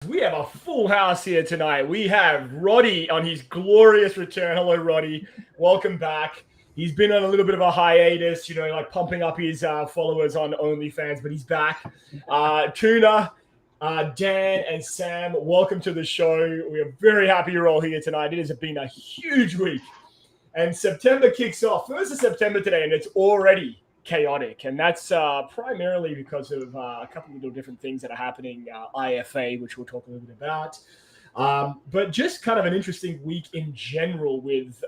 We have a full house here tonight. We have Roddy on his glorious return. Hello, Roddy. Welcome back. He's been on a little bit of a hiatus, like pumping up his followers on OnlyFans, but he's back. Tuna, Dan, and Sam, welcome to the show. We are very happy you're all here tonight. It has been a huge week. And September kicks off. 1st of September today, and it's already chaotic. And that's primarily because of a couple of little different things that are happening. IFA, which we'll talk a little bit about. But just kind of an interesting week in general with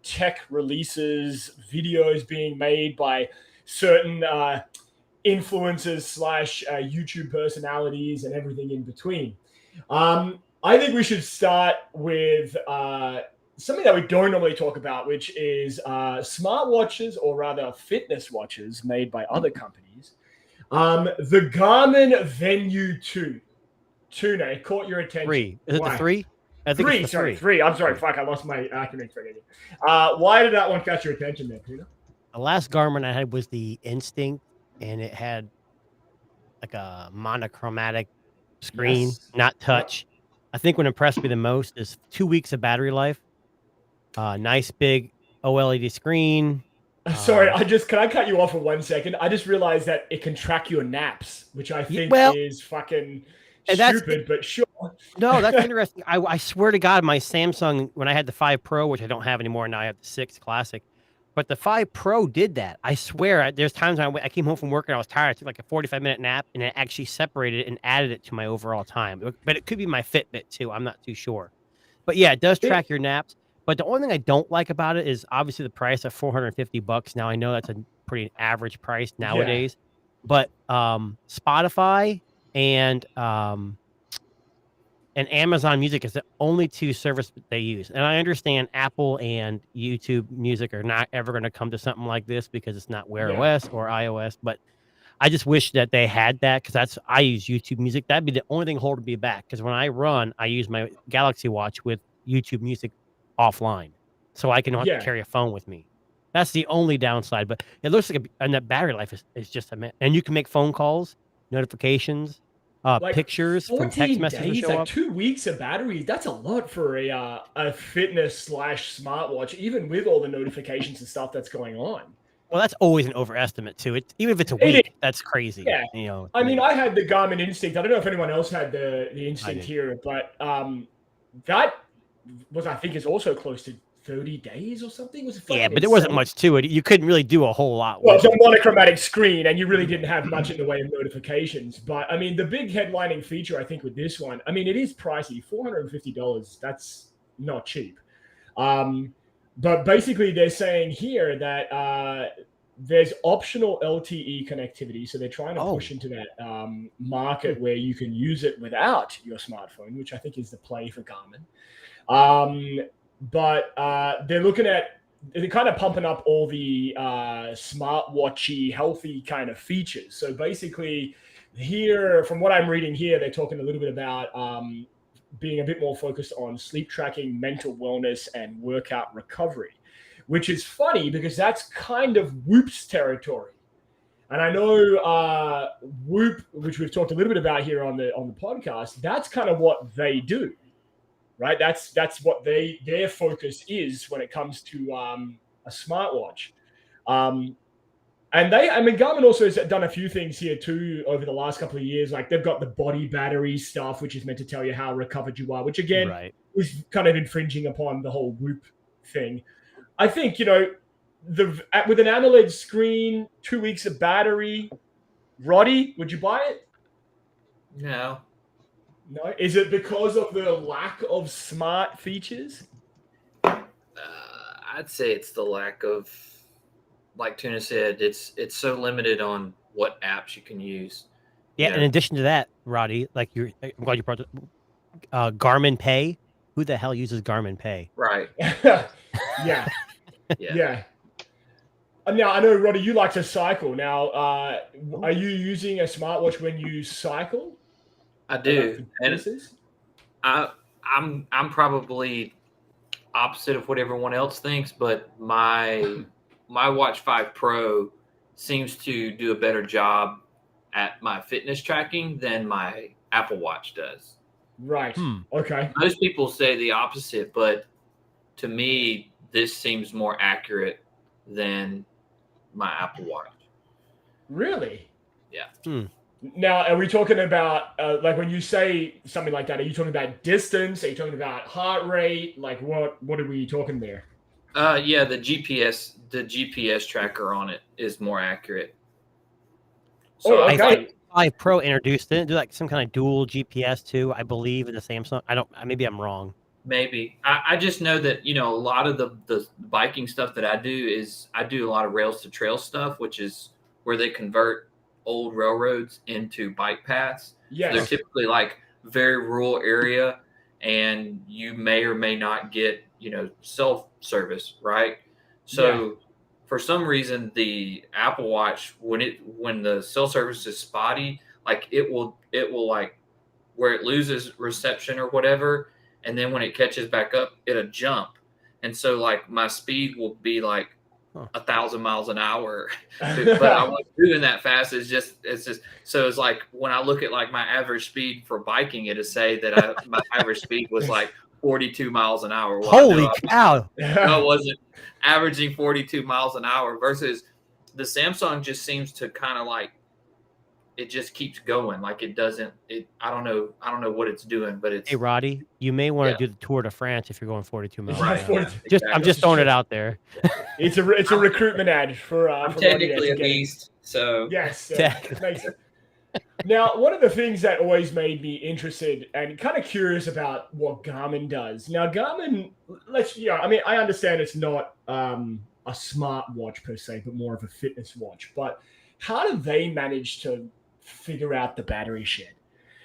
tech releases, videos being made by certain influencers / YouTube personalities and everything in between. I think we should start with something that we don't normally talk about, which is smartwatches, or rather fitness watches made by other companies. The Garmin Venue 2. Tuna, it caught your attention. 3. Is it the 3? I think it's the 3. I'm sorry. Fuck, I lost my acronym for it. Why did that one catch your attention there, Tuna? The last Garmin I had was the Instinct, and it had like a monochromatic screen, not touch. I think what impressed me the most is 2 weeks of battery life. Nice big OLED screen. Sorry, can I cut you off for 1 second? I just realized that it can track your naps, which I think is fucking stupid, but sure. No, that's interesting. I swear to God, my Samsung, when I had the 5 Pro, which I don't have anymore, now I have the 6 Classic, but the 5 Pro did that. I swear, there's times when I came home from work and I was tired. I took like a 45-minute nap, and it actually separated it and added it to my overall time. But it could be my Fitbit, too. I'm not too sure. But yeah, it does track your naps. But the only thing I don't like about it is obviously the price of $450. Now, I know that's a pretty average price nowadays. Yeah. But Spotify and Amazon Music is the only 2 services they use. And I understand Apple and YouTube Music are not ever going to come to something like this because it's not Wear OS or iOS. But I just wish that they had that, because I use YouTube Music. That'd be the only thing holding me back, because when I run, I use my Galaxy Watch with YouTube Music offline, so I can not have to carry a phone with me. That's the only downside. But it looks like and that battery life is just and you can make phone calls, notifications, pictures from text messages. Days, like 2 weeks of battery. That's a lot for a fitness / smartwatch, even with all the notifications and stuff that's going on. Well, that's always an overestimate too. Even if it's a week, that's crazy. Yeah. I mean, I had the Garmin Instinct. I don't know if anyone else had the Instinct here, but that was, I think, is also close to 30 days or something. But there wasn't much to it. You couldn't really do a whole lot. Well, it's a monochromatic screen, and you really didn't have much in the way of notifications. But I mean, the big headlining feature, I think, with this one, I mean, it is pricey, $450. That's not cheap. But basically, they're saying here that there's optional LTE connectivity. So they're trying to push into that market where you can use it without your smartphone, which I think is the play for Garmin. But they're kind of pumping up all the smartwatchy, healthy kind of features. So basically here, from what I'm reading here, they're talking a little bit about being a bit more focused on sleep tracking, mental wellness, and workout recovery, which is funny because that's kind of Whoop's territory. And I know Whoop, which we've talked a little bit about here on the podcast, that's kind of what they do. Right, that's what their focus is when it comes to a smartwatch, and Garmin also has done a few things here too over the last couple of years. Like they've got the body battery stuff, which is meant to tell you how recovered you are, which again is kind of infringing upon the whole Whoop thing. I think with an AMOLED screen, 2 weeks of battery, Roddy, would you buy it? No. No, is it because of the lack of smart features? I'd say it's the lack of, like Tuna said, it's so limited on what apps you can use. Yeah, in addition to that, Roddy, I'm glad you brought it. Garmin Pay. Who the hell uses Garmin Pay? Right. Yeah. Now, I know, Roddy, you like to cycle. Now, are you using a smartwatch when you cycle? I do, and I'm probably opposite of what everyone else thinks, but my Watch 5 Pro seems to do a better job at my fitness tracking than my Apple Watch does. Right. Okay. Most people say the opposite, but to me, this seems more accurate than my Apple Watch. Really? Yeah. Now, are we talking about like when you say something like that? Are you talking about distance? Are you talking about heart rate? Like what are we talking there? Yeah, the GPS tracker on it is more accurate. So okay. 5 Pro introduced it. Do like some kind of dual GPS too, I believe, in the Samsung. Maybe I'm wrong. Maybe. I just know that, a lot of the biking stuff that I do is I do a lot of rails to trail stuff, which is where they convert old railroads into bike paths. Yes. So they're typically like very rural area, and you may or may not get, cell service, right? So for some reason, the Apple Watch, when the cell service is spotty, like it will like where it loses reception or whatever, and then when it catches back up, it'll jump, and so like my speed will be like 1,000 miles an hour, but I wasn't doing that fast. It's just so it's like when I look at like my average speed for biking, it'll say that my average speed was like 42 miles an hour. Well, Holy cow! I wasn't averaging 42 miles an hour versus the Samsung just seems to kind of like it just keeps going. Like it doesn't. I don't know what it's doing, but it's. Hey Roddy, you may want to do the Tour de France if you're going 42 miles. Right. I'm just throwing it out there. It's a recruitment ad for. I'm technically a beast, so yes. Now, one of the things that always made me interested and kind of curious about what Garmin does. Now, Garmin, I understand it's not a smart watch per se, but more of a fitness watch. But how do they manage to figure out the battery shit?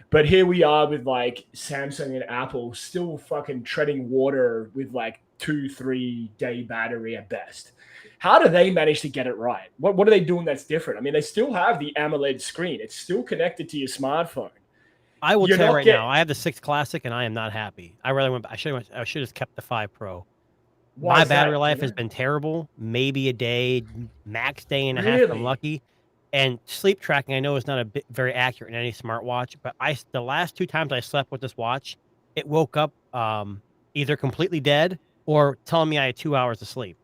But here we are with like Samsung and Apple still fucking treading water with like 2-3 day battery at best. How do they manage to get it right? What are they doing that's different? I mean, they still have the AMOLED screen. It's still connected to your smartphone. I will tell you right now, I have the 6 Classic and I am not happy. I should have kept the 5 Pro. My battery life has been terrible. Maybe a day, max day and a half if I'm lucky. And sleep tracking, I know, is not very accurate in any smartwatch, but the last 2 times I slept with this watch, it woke up either completely dead or telling me I had 2 hours of sleep.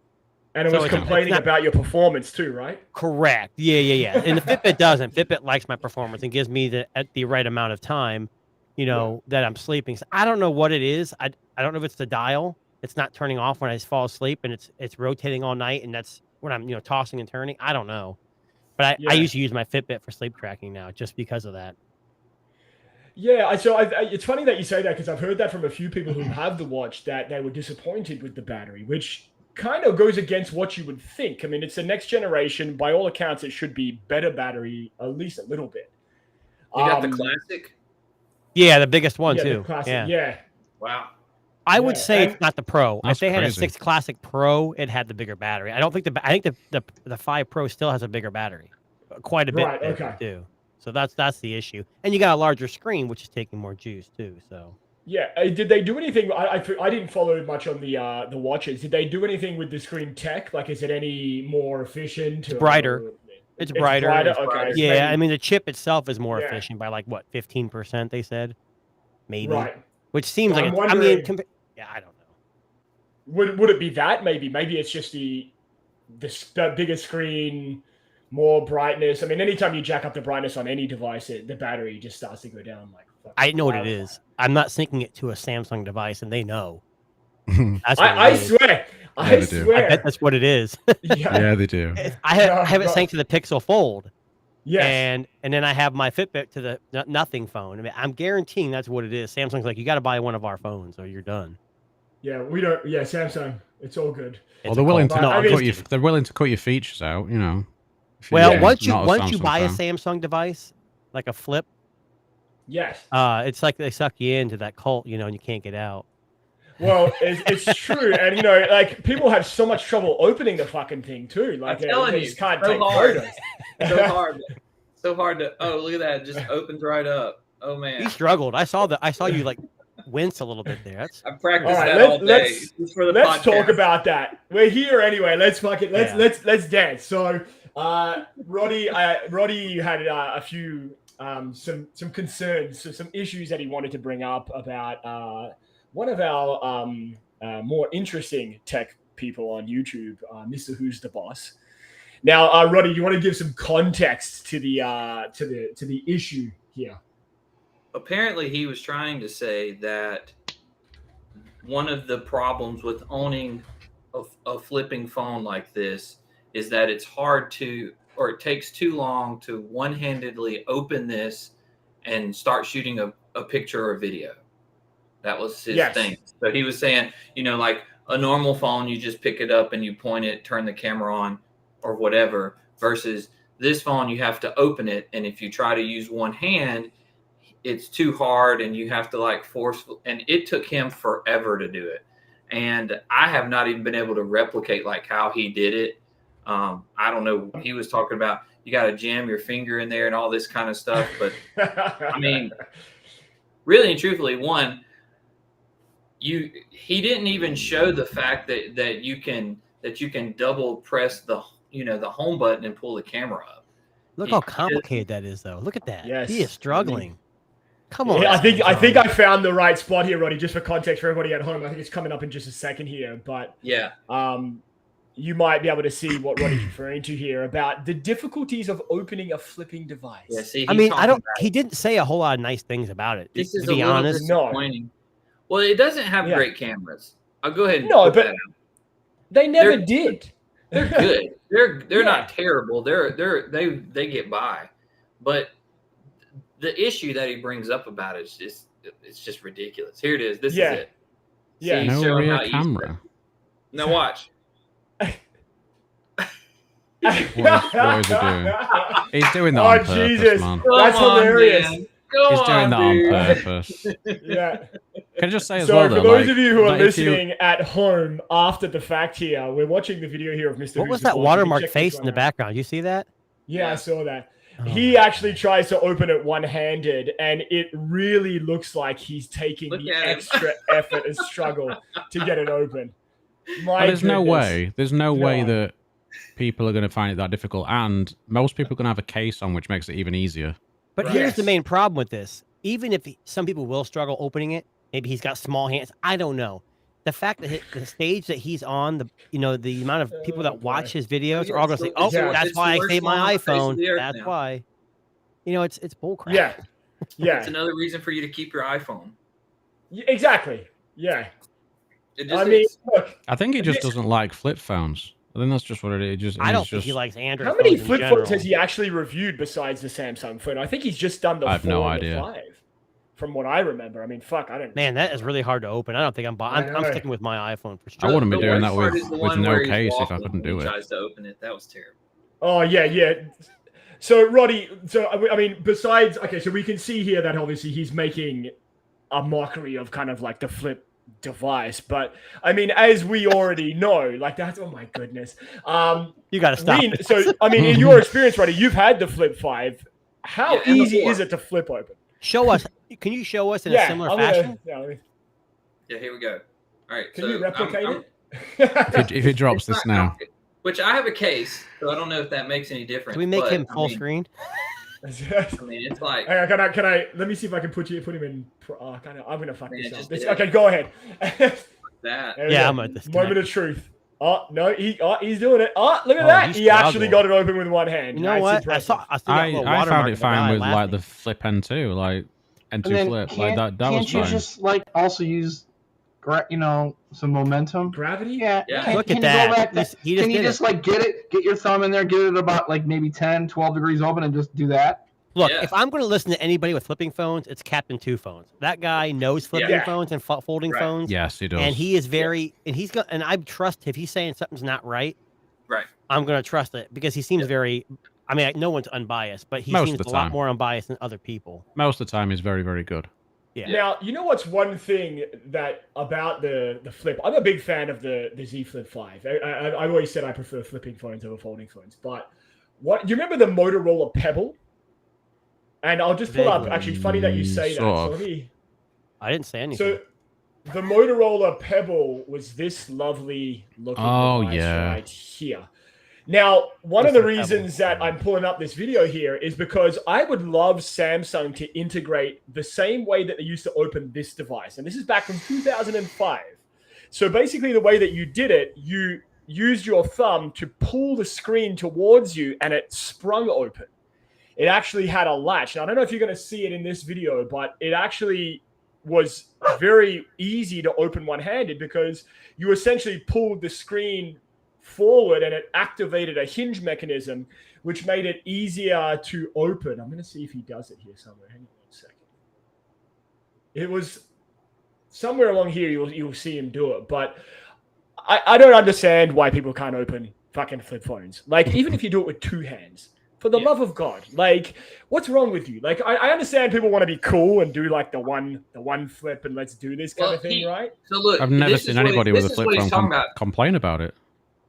And it was complaining about your performance too, right? Correct. Yeah. And the Fitbit doesn't. Fitbit likes my performance and gives me the right amount of time, that I'm sleeping. So I don't know what it is. I don't know if it's the dial. It's not turning off when I fall asleep, and it's rotating all night, and that's when I'm tossing and turning. I don't know. But I used to use my Fitbit for sleep tracking now just because of that. Yeah, so it's funny that you say that because I've heard that from a few people who have the watch that they were disappointed with the battery, which kind of goes against what you would think. I mean, it's the next generation. By all accounts, it should be better battery, at least a little bit. You got the Classic? Yeah, the biggest one too. The Classic, yeah. Wow. I would say it's not the Pro. That's if they had crazy. a 6 Classic Pro, it had the bigger battery. I think the 5 Pro still has a bigger battery, quite a bit too. So that's the issue. And you got a larger screen, which is taking more juice too. So yeah, did they do anything? I didn't follow much on the watches. Did they do anything with the screen tech? Like, is it any more efficient? It's brighter. It's brighter. Okay. Yeah, maybe. I mean the chip itself is more efficient by like what 15%? They said, maybe. Right. Which seems like I don't know. Would it be that? Maybe it's just the bigger screen, more brightness. I mean, anytime you jack up the brightness on any device, the battery just starts to go down. Like I know what it is. I'm not syncing it to a Samsung device, and they know. I swear. I swear. I bet that's what it is. Yeah, they do. I have it synced to the Pixel Fold. Yes. And then I have my Fitbit to the Nothing phone. I mean, I'm guaranteeing that's what it is. Samsung's like, you got to buy one of our phones or you're done. Yeah, we don't. Yeah, Samsung. It's all good. Well, they're willing to. They're willing to cut your features out. Well, once you buy a Samsung device, like a Flip. Yes. It's like they suck you into that cult, and you can't get out. Well, it's true, and like people have so much trouble opening the fucking thing too. Like I'm telling they you, just can't so take hard. photos. So hard to. Oh, look at that! It just opens right up. Oh man, you struggled. I saw you like wince a little bit there. I practiced all day. Let's talk about that. We're here anyway. Let's dance. So, Roddy had a few some concerns, some issues that he wanted to bring up about one of our more interesting tech people on YouTube, Mr. Who's the Boss. Now, Roddy, you want to give some context to the issue here? Apparently, he was trying to say that one of the problems with owning a flipping phone like this is that it's hard to, or it takes too long to one-handedly open this and start shooting a picture or video. That was his thing. So he was saying, like a normal phone, you just pick it up and you point it, turn the camera on or whatever, versus this phone, you have to open it. And if you try to use one hand, it's too hard and you have to like force, and it took him forever to do it. And I have not even been able to replicate like how he did it. I don't know. He was talking about you got to jam your finger in there and all this kind of stuff. But I mean, really and truthfully, he didn't even show the fact that you can double press the home button and pull the camera up. Look how complicated that is, though. Look at that. Yes. He is struggling. Come on. Yeah, I think I found the right spot here, Roddy. Just for context for everybody at home, I think it's coming up in just a second here. But yeah, you might be able to see what Roddy's referring to here about the difficulties of opening a flipping device. Yeah, see, he didn't say a whole lot of nice things about it. This is to be honest. Disappointing. Well, it doesn't have great cameras. I'll go ahead and put that out. They never did. They're good. They're not terrible. They get by, but the issue that he brings up about it is just ridiculous. Here it is. This is it. Yeah. See, no rear camera. Now watch. What is he doing? He's doing that on purpose, Jesus. man. That's hilarious. He's doing that on purpose. Yeah. Can I just say as so well, for though, those of you who are that if listening at home after the fact here, we're watching the video here of Mr. What was that watermark face in the background? You see that? Yeah, I saw that. He actually tries to open it one-handed, and it really looks like he's taking the extra effort and struggle to get it open. There's no way that people are going to find it that difficult, and most people are going to have a case on, which makes it even easier. But here's the main problem with this. Even if some people will struggle opening it, maybe he's got small hands. I don't know. The fact that the stage that he's on, the amount of people that watch his videos are all going to say, "Oh, that's why I saved my iPhone." That's why. It's bullcrap. Yeah. It's another reason for you to keep your iPhone. Yeah, exactly. Yeah. Look, I think he just doesn't like flip phones. I think that's just what it is. I don't think he likes Android. How many flip phones has he actually reviewed besides the Samsung phone? I think he's just done the 4 and the 5. From what I remember, I mean, fuck, I don't. Man, that is really hard to open. I don't think I'm sticking with my iPhone for sure. I wouldn't be doing that with no case if I couldn't do it. Tries to open it. That was terrible. Oh yeah. So Roddy, I mean, besides, so we can see here that obviously he's making a mockery of kind of like the flip device, but I mean, as we already know, like that's, oh my goodness, you got to stop. So I mean, in your experience, Roddy, you've had the Flip 5. How easy is it to flip open? Show us. Can you show us in a similar fashion? Yeah, here we go. All right. Can you replicate it? If it drops this now. Which I have a case, so I don't know if that makes any difference. Can we make him full screen? I mean, it's like. Can I? Let me see if I can put him in. I'm gonna fuck this up. Okay, go ahead. I'm at this moment of truth. Oh no, he's doing it. Oh, look at that! He actually got it open with one hand. You know what? I found it fine with like the flip N2, like N2 flip, like that. That was fine. Can't you just like also use, some momentum? Gravity? Yeah. Look at that. Can you just like get your thumb in there, get it about like maybe 10, 12 degrees open, and just do that? Look, if I'm going to listen to anybody with flipping phones, it's Captain Two Phones. That guy knows flipping phones and folding phones. Yes, he does. And he is and I trust if he's saying something's not right. Right. I'm going to trust it because he seems very. I mean, no one's unbiased, but he seems a lot more unbiased than other people. Most of the time, he's very, very good. Yeah. Now, you know what's one thing that about the flip? I'm a big fan of the Z Flip 5. I've always said I prefer flipping phones over folding phones. But you remember the Motorola Pebble? And I'll just pull up. Actually, funny that you say that. So I didn't say anything. So the Motorola Pebble was this lovely looking device right here. Now, one of Just the a couple. reasons that I'm pulling up this video here is because I would love Samsung to integrate the same way that they used to open this device. And this is back from 2005. So basically the way that you did it, you used your thumb to pull the screen towards you and it sprung open. It actually had a latch. Now, I don't know if you're going to see it in this video, but it actually was very easy to open one-handed because you essentially pulled the screen forward and it activated a hinge mechanism, which made it easier to open. I'm going to see if he does it here somewhere. Hang on 1 second. It was somewhere along here. You'll see him do it, but I don't understand why people can't open fucking flip phones. Like, even if you do it with two hands, for the love of God, like, what's wrong with you? Like, I understand people want to be cool and do like the one flip and let's do this kind of thing, right? So look, I've never seen anybody with a flip phone complain about it.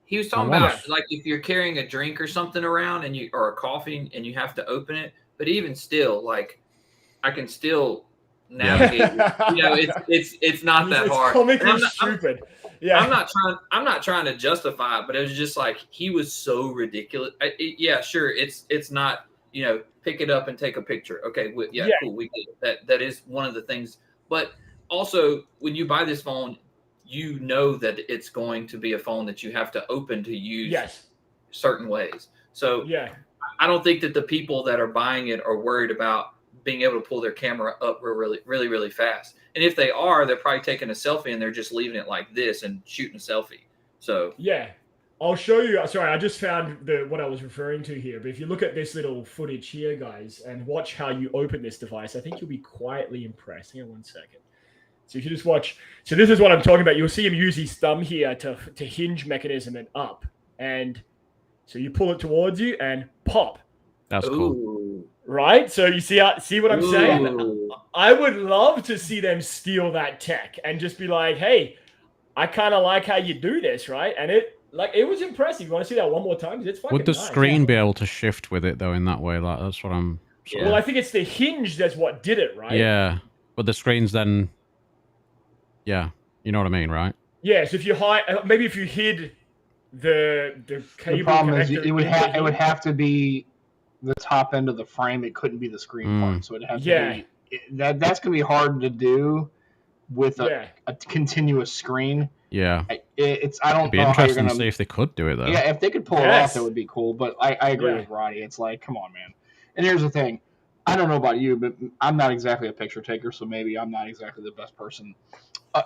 He was talking about like if you're carrying a drink or something around and or a coffee and you have to open it, but even still, like I can still navigate. It's not that hard. Comically stupid. Yeah, I'm not trying to justify it, but it was just like he was so ridiculous. Yeah, sure, it's not pick it up and take a picture. Okay, cool. We get it. That is one of the things, but also when you buy this phone, you know that it's going to be a phone that you have to open to use certain ways. So I don't think that the people that are buying it are worried about being able to pull their camera up really, really, really fast. And if they are, they're probably taking a selfie and they're just leaving it like this and shooting a selfie. So I'll show you. Sorry, I just found what I was referring to here. But if you look at this little footage here, guys, and watch how you open this device, I think you'll be quietly impressed. Hang on 1 second. So if you just watch, so this is what I'm talking about. You'll see him use his thumb here to hinge mechanism and up. And so you pull it towards you and pop. That's cool. Right? So you see what I'm saying? I would love to see them steal that tech and just be like, hey, I kind of like how you do this, right? And it was impressive. You want to see that one more time? It's fucking Would the nice. screen be able to shift with it, though, in that way? Like, that's what I'm... Well, I think it's the hinge that's what did it, right? Yeah. But the screen's then... Yeah, you know what I mean, right? Yeah, so if you maybe if you hid the cable, the problem is it would have to be the top end of the frame. It couldn't be the screen part, so it'd have to be that's gonna be hard to do with a continuous screen. Yeah, I don't It'd be know interesting how you're to see if they could do it though. Yeah, if they could pull it off, that would be cool. But I agree with Roddy. It's like, come on, man. And here's the thing. I don't know about you, but I'm not exactly a picture taker, so maybe I'm not exactly the best person.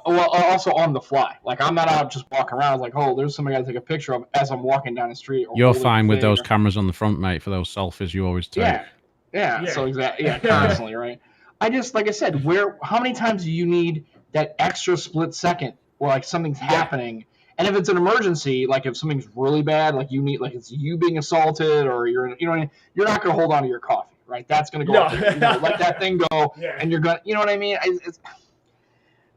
Well, also on the fly. Like, I'm not out just walking around like, oh, there's somebody I gotta take a picture of as I'm walking down the street. You're fine with those cameras on the front, mate, for those selfies you always take. Yeah. So exactly. Yeah, constantly, right? I just, like I said, how many times do you need that extra split second where like something's happening? And if it's an emergency, like if something's really bad, like you need, like it's you being assaulted or you're what I mean? You're not gonna hold on to your coffee, right? That's gonna go. Let that thing go, and you're gonna, you know what I mean?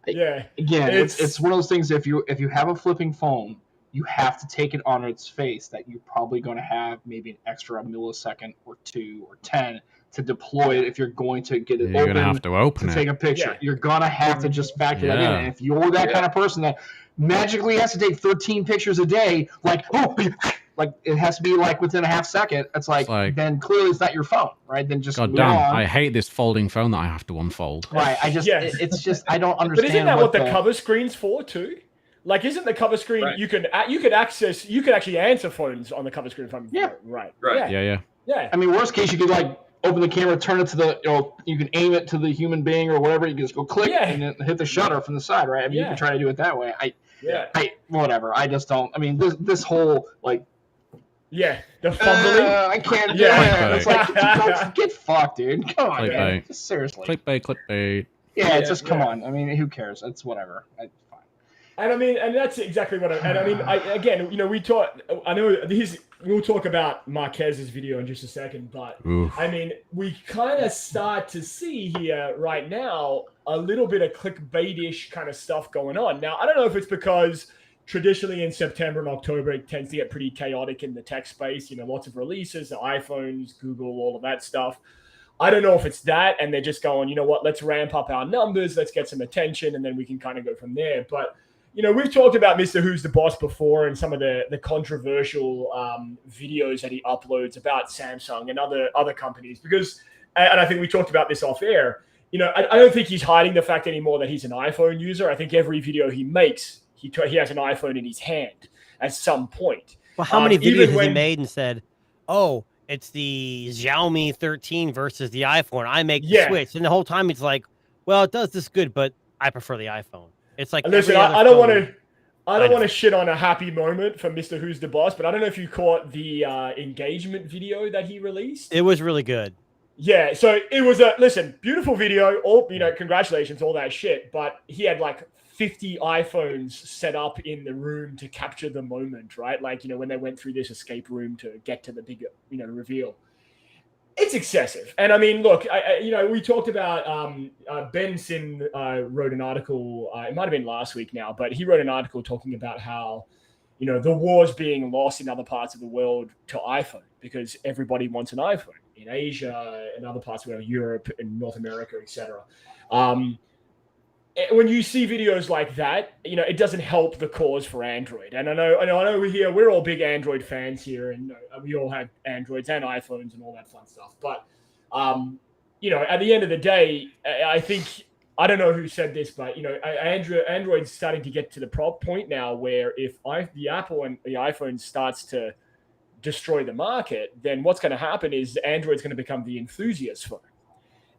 It's one of those things. If you have a flipping phone, you have to take it on its face that you're probably going to have maybe an extra millisecond or 2 or 10 to deploy it. If you're going to get it open, you're going to have to open to take a picture. You're going to have to just factor that in. And if you're that kind of person that magically has to take 13 pictures a day, like it has to be like within a half second. It's like then clearly it's not your phone, right? Then just God damn, I hate this folding phone that I have to unfold. Right. It's just I don't understand. But isn't that what the cover screen's for too? Like, isn't the cover screen you could actually answer phones on the cover screen? Right. Yeah. I mean, worst case, you could like open the camera, turn it to you can aim it to the human being or whatever. You can just go click and then hit the shutter from the side, right? I mean, you can try to do it that way. Whatever. I just don't. I mean, this whole like. Yeah, the fumbling. I can't do it. It's like, get fucked, dude. Come on, man. Just seriously. Clickbait. Yeah, just come on. I mean, who cares? It's whatever. It's fine. And I mean, and that's exactly what we talk. I know we'll talk about Marquez's video in just a second, but I mean, we kind of start to see here right now a little bit of clickbaitish kind of stuff going on. Now, I don't know if it's because traditionally in September and October, it tends to get pretty chaotic in the tech space. Lots of releases, the iPhones, Google, all of that stuff. I don't know if it's that, and they're just going, you know what, let's ramp up our numbers, let's get some attention, and then we can kind of go from there. But, we've talked about Mr. Who's the Boss before and some of the controversial videos that he uploads about Samsung and other companies because, and I think we talked about this off air, I don't think he's hiding the fact anymore that he's an iPhone user. I think every video he makes, he has an iPhone in his hand at some point. Well, how many videos has he made and said, oh, it's the Xiaomi 13 versus the iPhone. I make the switch. And the whole time it's like, well, it does this good, but I prefer the iPhone. It's like, listen, I don't want to shit on a happy moment for Mr. Who's the Boss, but I don't know if you caught the engagement video that he released. It was really good. Yeah, so it was beautiful video. All congratulations, all that shit. But he had like 50 iPhones set up in the room to capture the moment, right? Like when they went through this escape room to get to the big reveal. It's excessive. And I mean, look, we talked about Ben Sin wrote an article. It might have been last week now, but he wrote an article talking about how the war's being lost in other parts of the world to iPhone because everybody wants an iPhone in Asia and other parts of Europe and North America, etc. When you see videos like that, it doesn't help the cause for Android. And I know we're all big Android fans here, and we all have Androids and iPhones and all that fun stuff. But at the end of the day, I think I don't know who said this, but Android's starting to get to the point now where if the Apple and the iPhone starts to destroy the market, then what's going to happen is Android's going to become the enthusiast phone,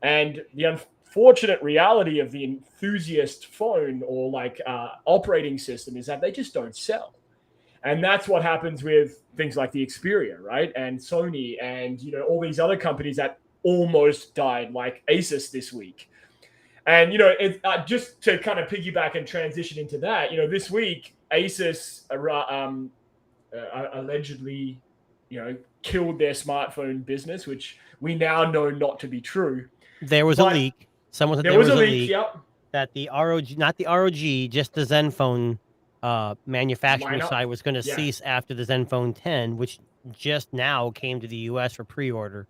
and the unfortunate reality of the enthusiast phone or operating system is that they just don't sell. And that's what happens with things like the Xperia, right? And Sony and, all these other companies that almost died, like Asus this week. And, just to kind of piggyback and transition into that, this week, Asus allegedly, killed their smartphone business, which we now know not to be true. There was a leak. Someone said there was a leak yep. that the ROG, not the ROG, just the Zenfone manufacturing side was going to cease after the Zenfone 10, which just now came to the U.S. for pre-order.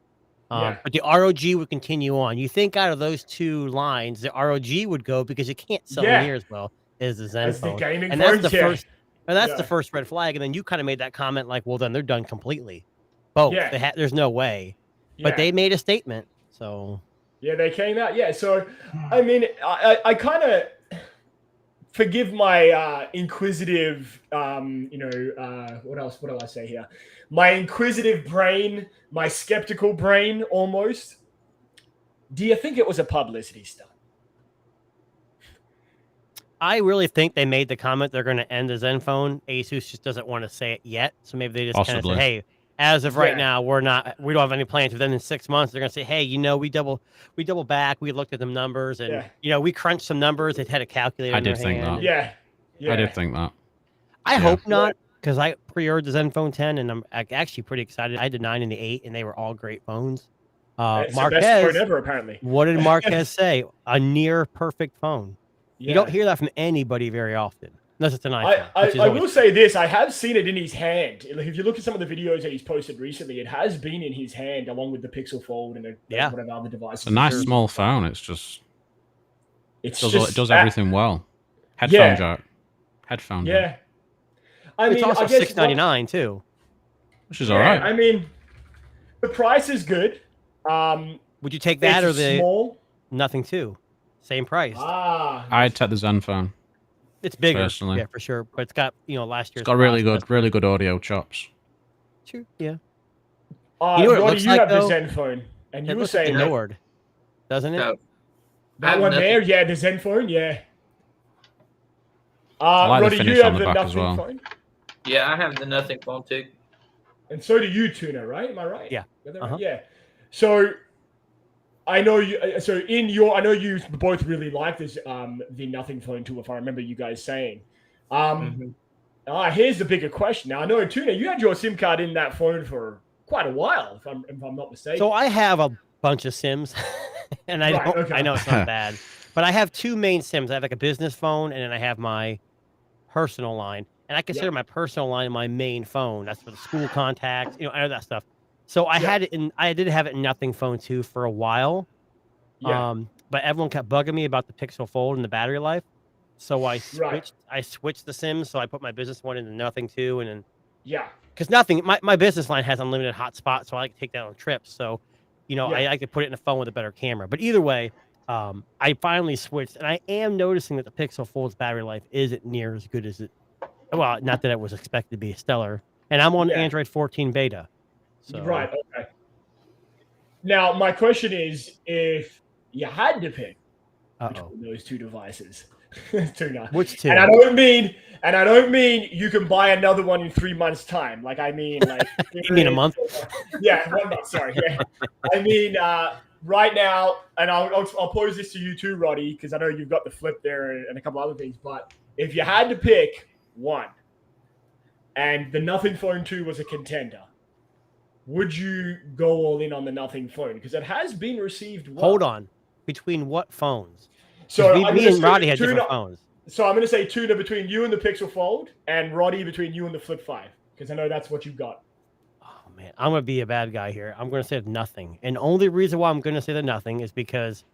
But the ROG would continue on. You think out of those two lines, the ROG would go because it can't sell near as well as the Zenfone. That's the gaming and phone, that's the first. And that's the first red flag. And then you kind of made that comment like, well, then they're done completely. Both. There's no way. But they made a statement. So. Yeah, they came out. Yeah. So, I mean, I kind of forgive my inquisitive, what else? What do I say here? My inquisitive brain, my skeptical brain almost. Do you think it was a publicity stunt? I really think they made the comment they're going to end the Zenfone. Asus just doesn't want to say it yet. So maybe they just kind of say, hey, as of right now, we don't have any plans. But then in 6 months, they're going to say, hey, we double back. We looked at the numbers and, we crunched some numbers. They had a calculator in their hand. Yeah. I did think that. I hope not, because I pre-ordered the Zenfone 10 and I'm actually pretty excited. I did 9 and the 8 and they were all great phones. It's Marquez, the best phone ever, apparently. What did Marquez say? A near perfect phone. Yeah. You don't hear that from anybody very often, unless it's an iPhone. I will say this. I have seen it in his hand. If you look at some of the videos that he's posted recently, it has been in his hand along with the Pixel Fold and whatever other devices. It's a nice small phone. It does everything well. Headphone jack. Headphone jack. I mean, it's also $699 too. Which is all right. I mean, the price is good. Would you take that or the small? Nothing 2? Same price. I'd take the Zenfone. It's bigger, personally. Yeah, for sure. But it's got last year's. It's got really good audio chops. True. Yeah. Roddy, you have the Zenfone, and you were saying Nord, doesn't it? No. That one there, yeah, the Zenfone, yeah. like Roddy, the you finish have on the the back as Nothing well. phone, Yeah, I have the Nothing phone too. and so do you, Tuna, right? Am I right? Yeah. Yeah. So. I know you. So I know you both really like this, the Nothing phone too. If I remember you guys saying, here's the bigger question. Now I know, Tuna, you had your SIM card in that phone for quite a while, if I'm not mistaken. So I have a bunch of SIMs, and I know it's not bad, but I have 2 main SIMs. I have like a business phone, and then I have my personal line, and I consider my personal line my main phone. That's for the school contacts, I know that stuff. So I did have it in Nothing phone too for a while. But everyone kept bugging me about the Pixel Fold and the battery life. So I switched the SIMs. So I put my business one into nothing too, and then Yeah. because nothing, my business line has unlimited hotspot, so I like to take that on trips. So, I like to put it in a phone with a better camera. But either way, I finally switched, and I am noticing that the Pixel Fold's battery life isn't near as good as it. Well, not that it was expected to be stellar. And I'm on Android 14 beta. So. Right. Okay. Now, my question is, if you had to pick between those two devices, Tuna. Which two? And I don't mean you can buy another one in 3 months' time. Like, I mean, like. You mean a month? Yeah, 1 month. Sorry. Yeah. I mean, right now, and I'll pose this to you too, Roddy, because I know you've got the Flip there and a couple other things. But if you had to pick one, and the Nothing Phone 2 was a contender, would you go all in on the Nothing Phone? Because it has been received well. Hold on. Between what phones? So me and Roddy had different phones. So I'm going to say Tuna between you and the Pixel Fold, and Roddy between you and the Flip 5, because I know that's what you've got. Oh, man. I'm going to be a bad guy here. I'm going to say Nothing. And only reason why I'm going to say the Nothing is because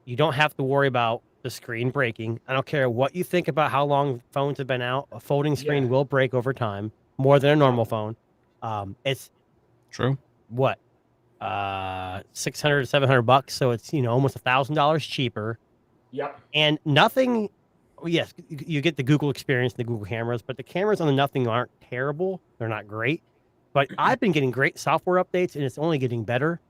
you don't have to worry about the screen breaking. I don't care what you think about how long phones have been out. A folding screen will break over time more than a normal phone. It's true. What? $600 to $700, so it's almost $1,000 cheaper. Yep. And Nothing. Yes, you get the Google experience, the Google cameras, but the cameras on the Nothing aren't terrible. They're not great, but I've been getting great software updates, and it's only getting better.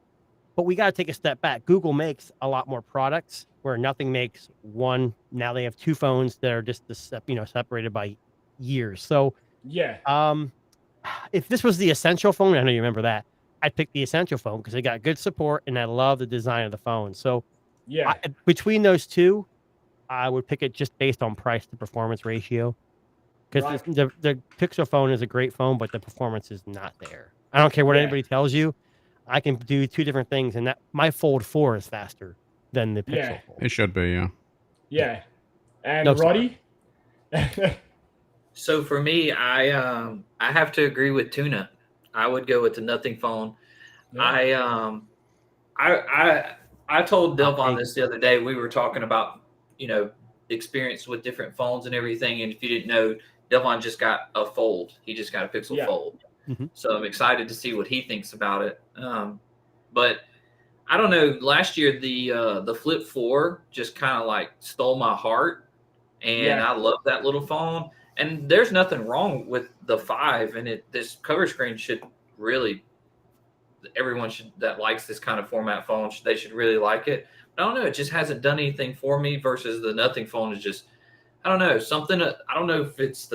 But we got to take a step back. Google makes a lot more products, where Nothing makes one. Now they have two phones that are just separated by years. So if this was the Essential phone, I know you remember that, I'd pick the Essential phone because they got good support, and I love the design of the phone. So between those two, I would pick it just based on price to performance ratio. Because the Pixel phone is a great phone, but the performance is not there. I don't care what anybody tells you. I can do two different things, and that my Fold 4 is faster than the Pixel Fold. It should be, yeah. Yeah. And Roddy? So for me, I have to agree with Tuna. I would go with the Nothing phone. Yeah. I told Delvon this the other day. We were talking about experience with different phones and everything. And if you didn't know, Delvon just got a Fold. He just got a Pixel Fold. Mm-hmm. So I'm excited to see what he thinks about it. But I don't know. Last year the Flip 4 just kind of like stole my heart, and I love that little phone. And there's nothing wrong with the 5, and this cover screen should really, everyone that likes this kind of format phone, they should really like it. But I don't know, it just hasn't done anything for me versus the Nothing phone is just, I don't know, something. I don't know if it's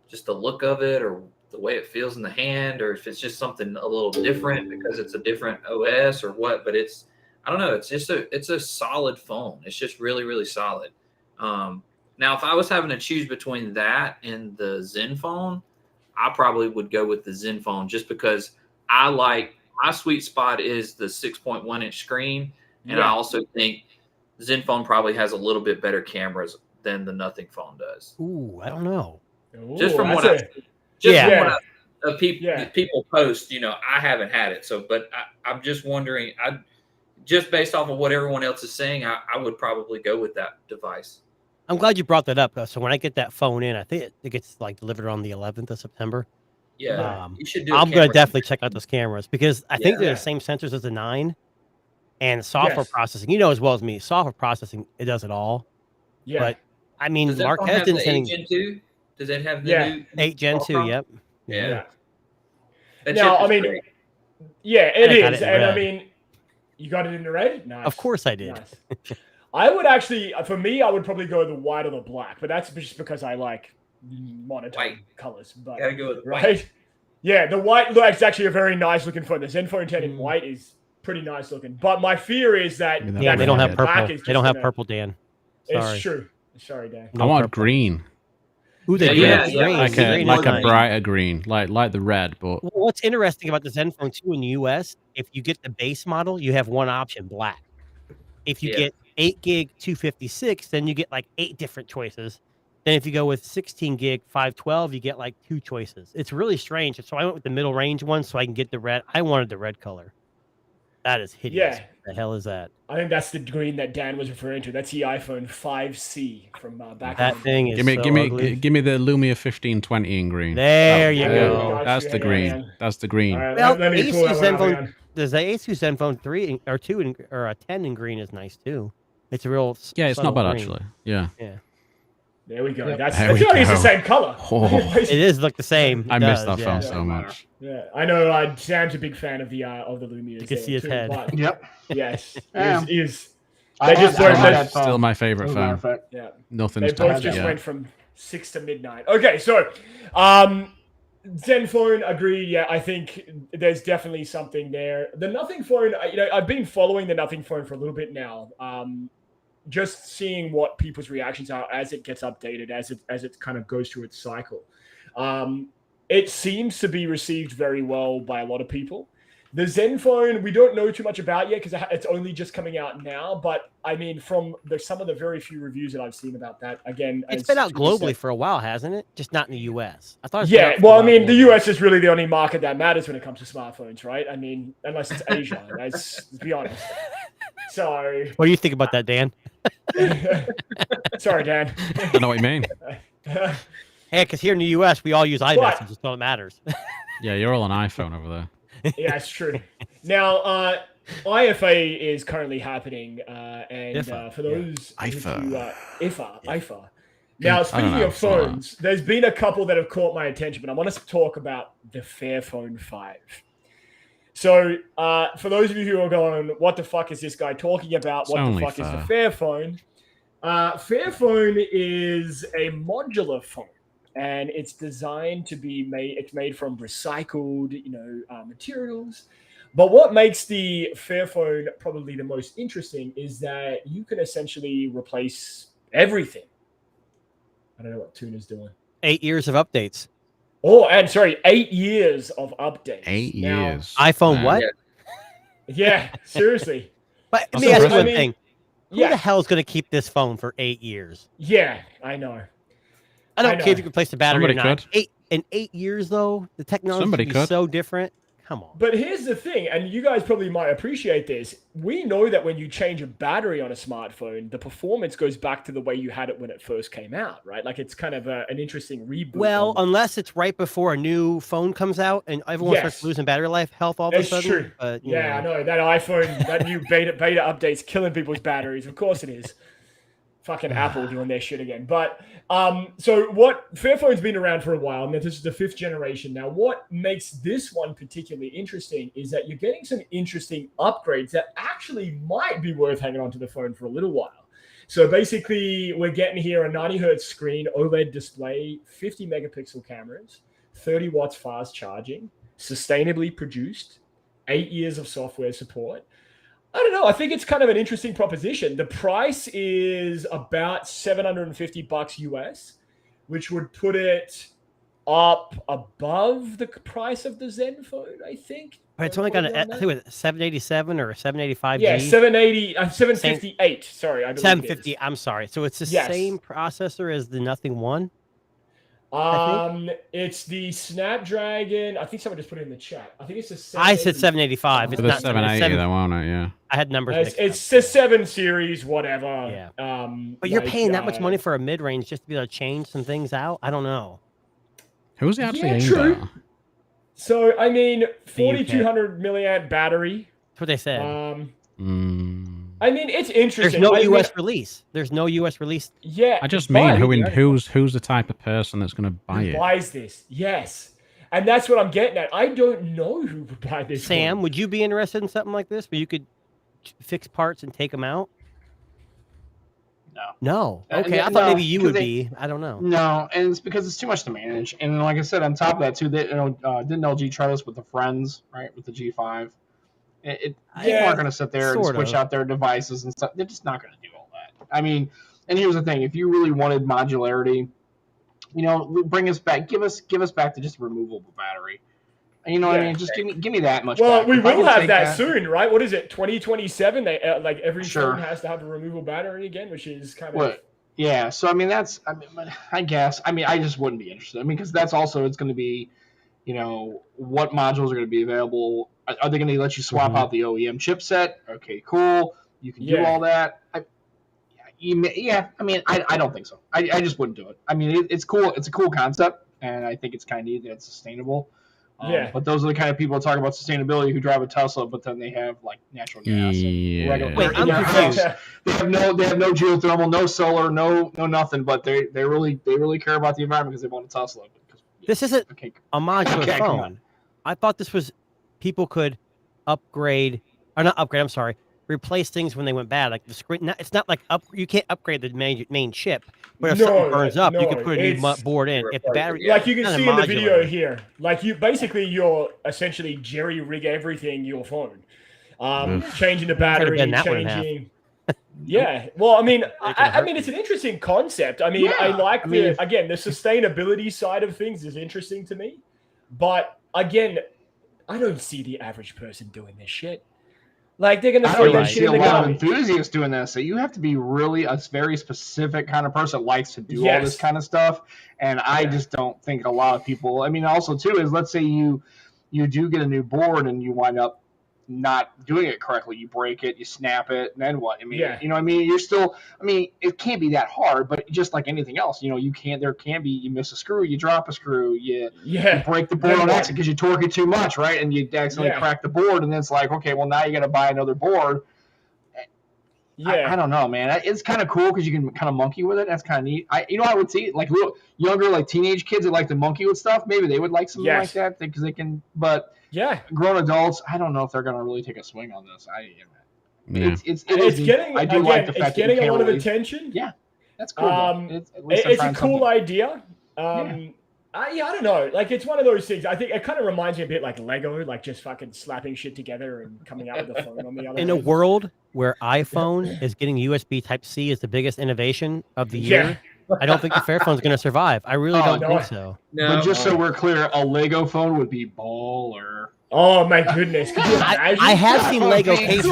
just the look of it or the way it feels in the hand, or if it's just something a little different because it's a different OS or what. But I don't know, it's a solid phone. It's just really, really solid. Now, if I was having to choose between that and the Zen phone, I probably would go with the Zen phone just because my sweet spot is the 6.1 inch screen. And I also think Zen phone probably has a little bit better cameras than the Nothing phone does. Ooh, I don't know. Just from what people post, I haven't had it. So, but I'm just wondering, just based off of what everyone else is saying, I would probably go with that device. I'm glad you brought that up. So when I get that phone in, I think it gets delivered on the 11th of September. Yeah, you should do. I'm going to definitely check out those cameras because I think they're the same sensors as the 9, and software processing. As well as me, software processing it does it all. Yeah, but I mean, Marquez didn't send 8 Gen 2. Does it have the new 8 Gen 2? Yep. Yeah. No, I mean, great. It is, and I mean, you got it in the red. Nice. Of course, I did. Nice. I would actually, for me, I would probably go the white or the black, but that's just because I like monotone colors. But gotta go with white. Yeah, the white looks actually a very nice looking phone. The Zenfone 10 in white is pretty nice looking. But my fear is that they don't have purple. They don't have purple, Dan. Sorry. It's true. Sorry, Dan. I want green. Ooh, they green. Like a brighter green, like the red. But what's interesting about the Zenfone 2 in the US, if you get the base model, you have one option, black. If you get 8 gig 256, then you get like 8 different choices. Then if you go with 16 gig 512, you get like 2 choices. It's really strange. So I went with the middle range one so I can get the red. I wanted the red color. That is hideous. Yeah. What the hell is that? I think that's the green that Dan was referring to. That's the iPhone 5C from back. That thing is Give me, so give me, ugly. give me the Lumia 1520 in green. There you There go. we go. That's the green. That's the green. All right, Well, let me pull that Asus one out, Zenfone, man. there's the Asus Zenfone 3 or 2 or a 10 in green is nice too. It's a real Yeah, it's subtle not bad green. actually. Yeah. Yeah, There we go. Yep. That's There we it's the go. same color. Oh. it is look the same. I It miss does, that phone yeah. so much. Yeah, I know. Sam's a big fan of the Lumia. You can see his head. Yep. Yes, Yeah. he is. I They just had went- that phone, Still my favorite as a matter phone. of fact. Yeah, Nothing's they both touched just yet. went from 6 to midnight. Okay, so Zenfone, agreed. Yeah, I think there's definitely something there. The Nothing phone, I've been following the Nothing phone for a little bit now. Just seeing what people's reactions are as it gets updated, as it kind of goes through its cycle. It seems to be received very well by a lot of people. The Zenfone, we don't know too much about yet because it's only just coming out now. But I mean, from some of the very few reviews that I've seen about that, again, It's as been out Tony globally said- for a while, hasn't it? Just not in the US. I thought. It's been Yeah, out for a well, I while mean, the globally. US is really the only market that matters when it comes to smartphones, right? I mean, unless it's Asia. Let's be honest. So, What do you think about that, Dan? sorry, Dan. I know what you mean. Hey, because here in the US, we all use iMessage. What? That's all that matters. Yeah, you're all on iPhone over there. Yeah, it's true. Now, IFA is currently happening, and IFA, for those IFA. IFA. Now, I speaking don't know, of something like phones, there's been a couple that have caught my attention, but I want us to talk about the Fairphone 5. So, for those of you who are going, what the fuck is this guy talking about? It's What the only fuck is the Fairphone? Fairphone is a modular phone, and it's designed to be made. It's made from recycled, materials. But what makes the Fairphone probably the most interesting is that you can essentially replace everything. I don't know what Tuna's doing. 8 years of updates. Oh, and sorry, 8 years of updates. 8 Now- years. iPhone Man. what? Yeah. Yeah, seriously. But let That's me ask you impressive. one thing. Who the Yeah, hell is going to keep this phone for 8 years? yeah, I know. I don't I care if know. you can replace the battery Somebody or not. could. In 8 years, though, the technology Somebody would be could. so different. Come on. But here's the thing, and you guys probably might appreciate this. We know that when you change a battery on a smartphone, the performance goes back to the way you had it when it first came out, right? Like it's kind of an interesting reboot. Well, on- unless it's right before a new phone comes out and everyone starts Yes. losing battery life health all of a It's sudden. true. But, you Yeah, I know. know that iPhone, that new beta update's killing people's batteries. Of course it is. Fucking Apple doing their shit again. But so what Fairphone's been around for a while, and this is the 5th generation. Now, what makes this one particularly interesting is that you're getting some interesting upgrades that actually might be worth hanging onto the phone for a little while. So basically, we're getting here a 90 hertz screen, OLED display, 50 megapixel cameras, 30 watts fast charging, sustainably produced, 8 years of software support. I don't know. I think it's kind of an interesting proposition. The price is about $750 US, which would put it up above the price of the Zenfone, I think. But it's only got I think it was 787 or 785G. Yeah, 758. Sorry, I believe it is. 750. I'm sorry. So it's the Yes. same processor as the Nothing One. It's the Snapdragon. I think someone just put it in the chat. I think it's the. I said 785. It's For the not 780, though, won't it? Yeah. I had numbers. It's, mixed it's up. the 7 series, whatever. Yeah. But you're like, paying that much money for a mid range just to be able to change some things out. I don't know. Who's it actually Yeah, aimed true. at? So I mean, 4,200 milliamp battery. That's what they said. I mean, it's interesting. There's no I mean, US release. There's no US release. Yeah, I just but mean who's the type of person that's going to buy who it? buys this? Yes, and that's what I'm getting at. I don't know who would buy this. Sam, one. would you be interested in something like this where you could fix parts and take them out? No. Okay, I thought No, maybe you would because be. I don't know. No, and it's because it's too much to manage. And like I said, on top of that too, they, didn't LG try this with the Friends, right? With the G5. People aren't going to sit there and sort switch of. out their devices and stuff. They're just not going to do all that. I mean, and here's the thing: if you really wanted modularity, bring us back, give us back to just a removable battery. You know what I Yeah. mean? Just give me that much. Well, back. we If I will can have take that soon, right? What is it? 2027? They like every Sure. phone has to have a removable battery again, which is kind of. What? Yeah, so I mean I guess I just wouldn't be interested. I mean, because that's also it's going to be, what modules are going to be available Are they going to let you swap out the OEM chipset? Okay, cool. You can do all that. I mean, I don't think so. I just wouldn't do it. I mean, it's cool. It's a cool concept, and I think it's kind of neat that it's sustainable. But those are the kind of people that talk about sustainability who drive a Tesla, but then they have like natural gas and regular. Wait, I'm confused. They have no geothermal, no solar, no nothing. But they really care about the environment because they bought a Tesla. This isn't a modular phone. I thought this was people could upgrade or not upgrade. I'm sorry, replace things when they went bad. Like the screen. It's not like you can't upgrade the main chip. But if something burns up, you can put a new board in. If the battery, like you can see in the video here, like you're essentially jerry rig everything your phone, changing the battery, changing. Yeah, well, I mean, I mean, it's an interesting concept. I mean, I like the sustainability side of things is interesting to me, but again, I don't see the average person doing this shit. Like they're gonna throw that shit in the garbage. I don't see a lot of enthusiasts doing this. So you have to be really a very specific kind of person that likes to do all this kind of stuff. And I just don't think a lot of people. I mean, also too is let's say you do get a new board and you wind up not doing it correctly. You break it, you snap it, and then what? I mean, you know what I mean? You're still. I mean, it can't be that hard, but just like anything else, you know, there can be. You miss a screw, you drop a screw, you break the board on accident because you torque it too much, right? And you accidentally crack the board, and then it's like, okay, well now you got to buy another board. I don't know, man. It's kind of cool because you can kind of monkey with it. That's kind of neat. I would see like little younger, like teenage kids that like to monkey with stuff. Maybe they would like something like that because they can, but. Yeah, grown adults. I don't know if they're going to really take a swing on this. It's getting. I do like the fact it's getting a lot of attention. Yeah, that's cool. It's a cool idea. I don't know. Like it's one of those things. I think it kind of reminds me a bit like Lego, like just fucking slapping shit together and coming out with the phone on the other. In a world where iPhone is getting USB Type-C as the biggest innovation of the year. I don't think the Fairphone's going to survive. I really don't think so. No, but just so we're clear, a Lego phone would be baller. Oh my goodness! I have seen Lego cases,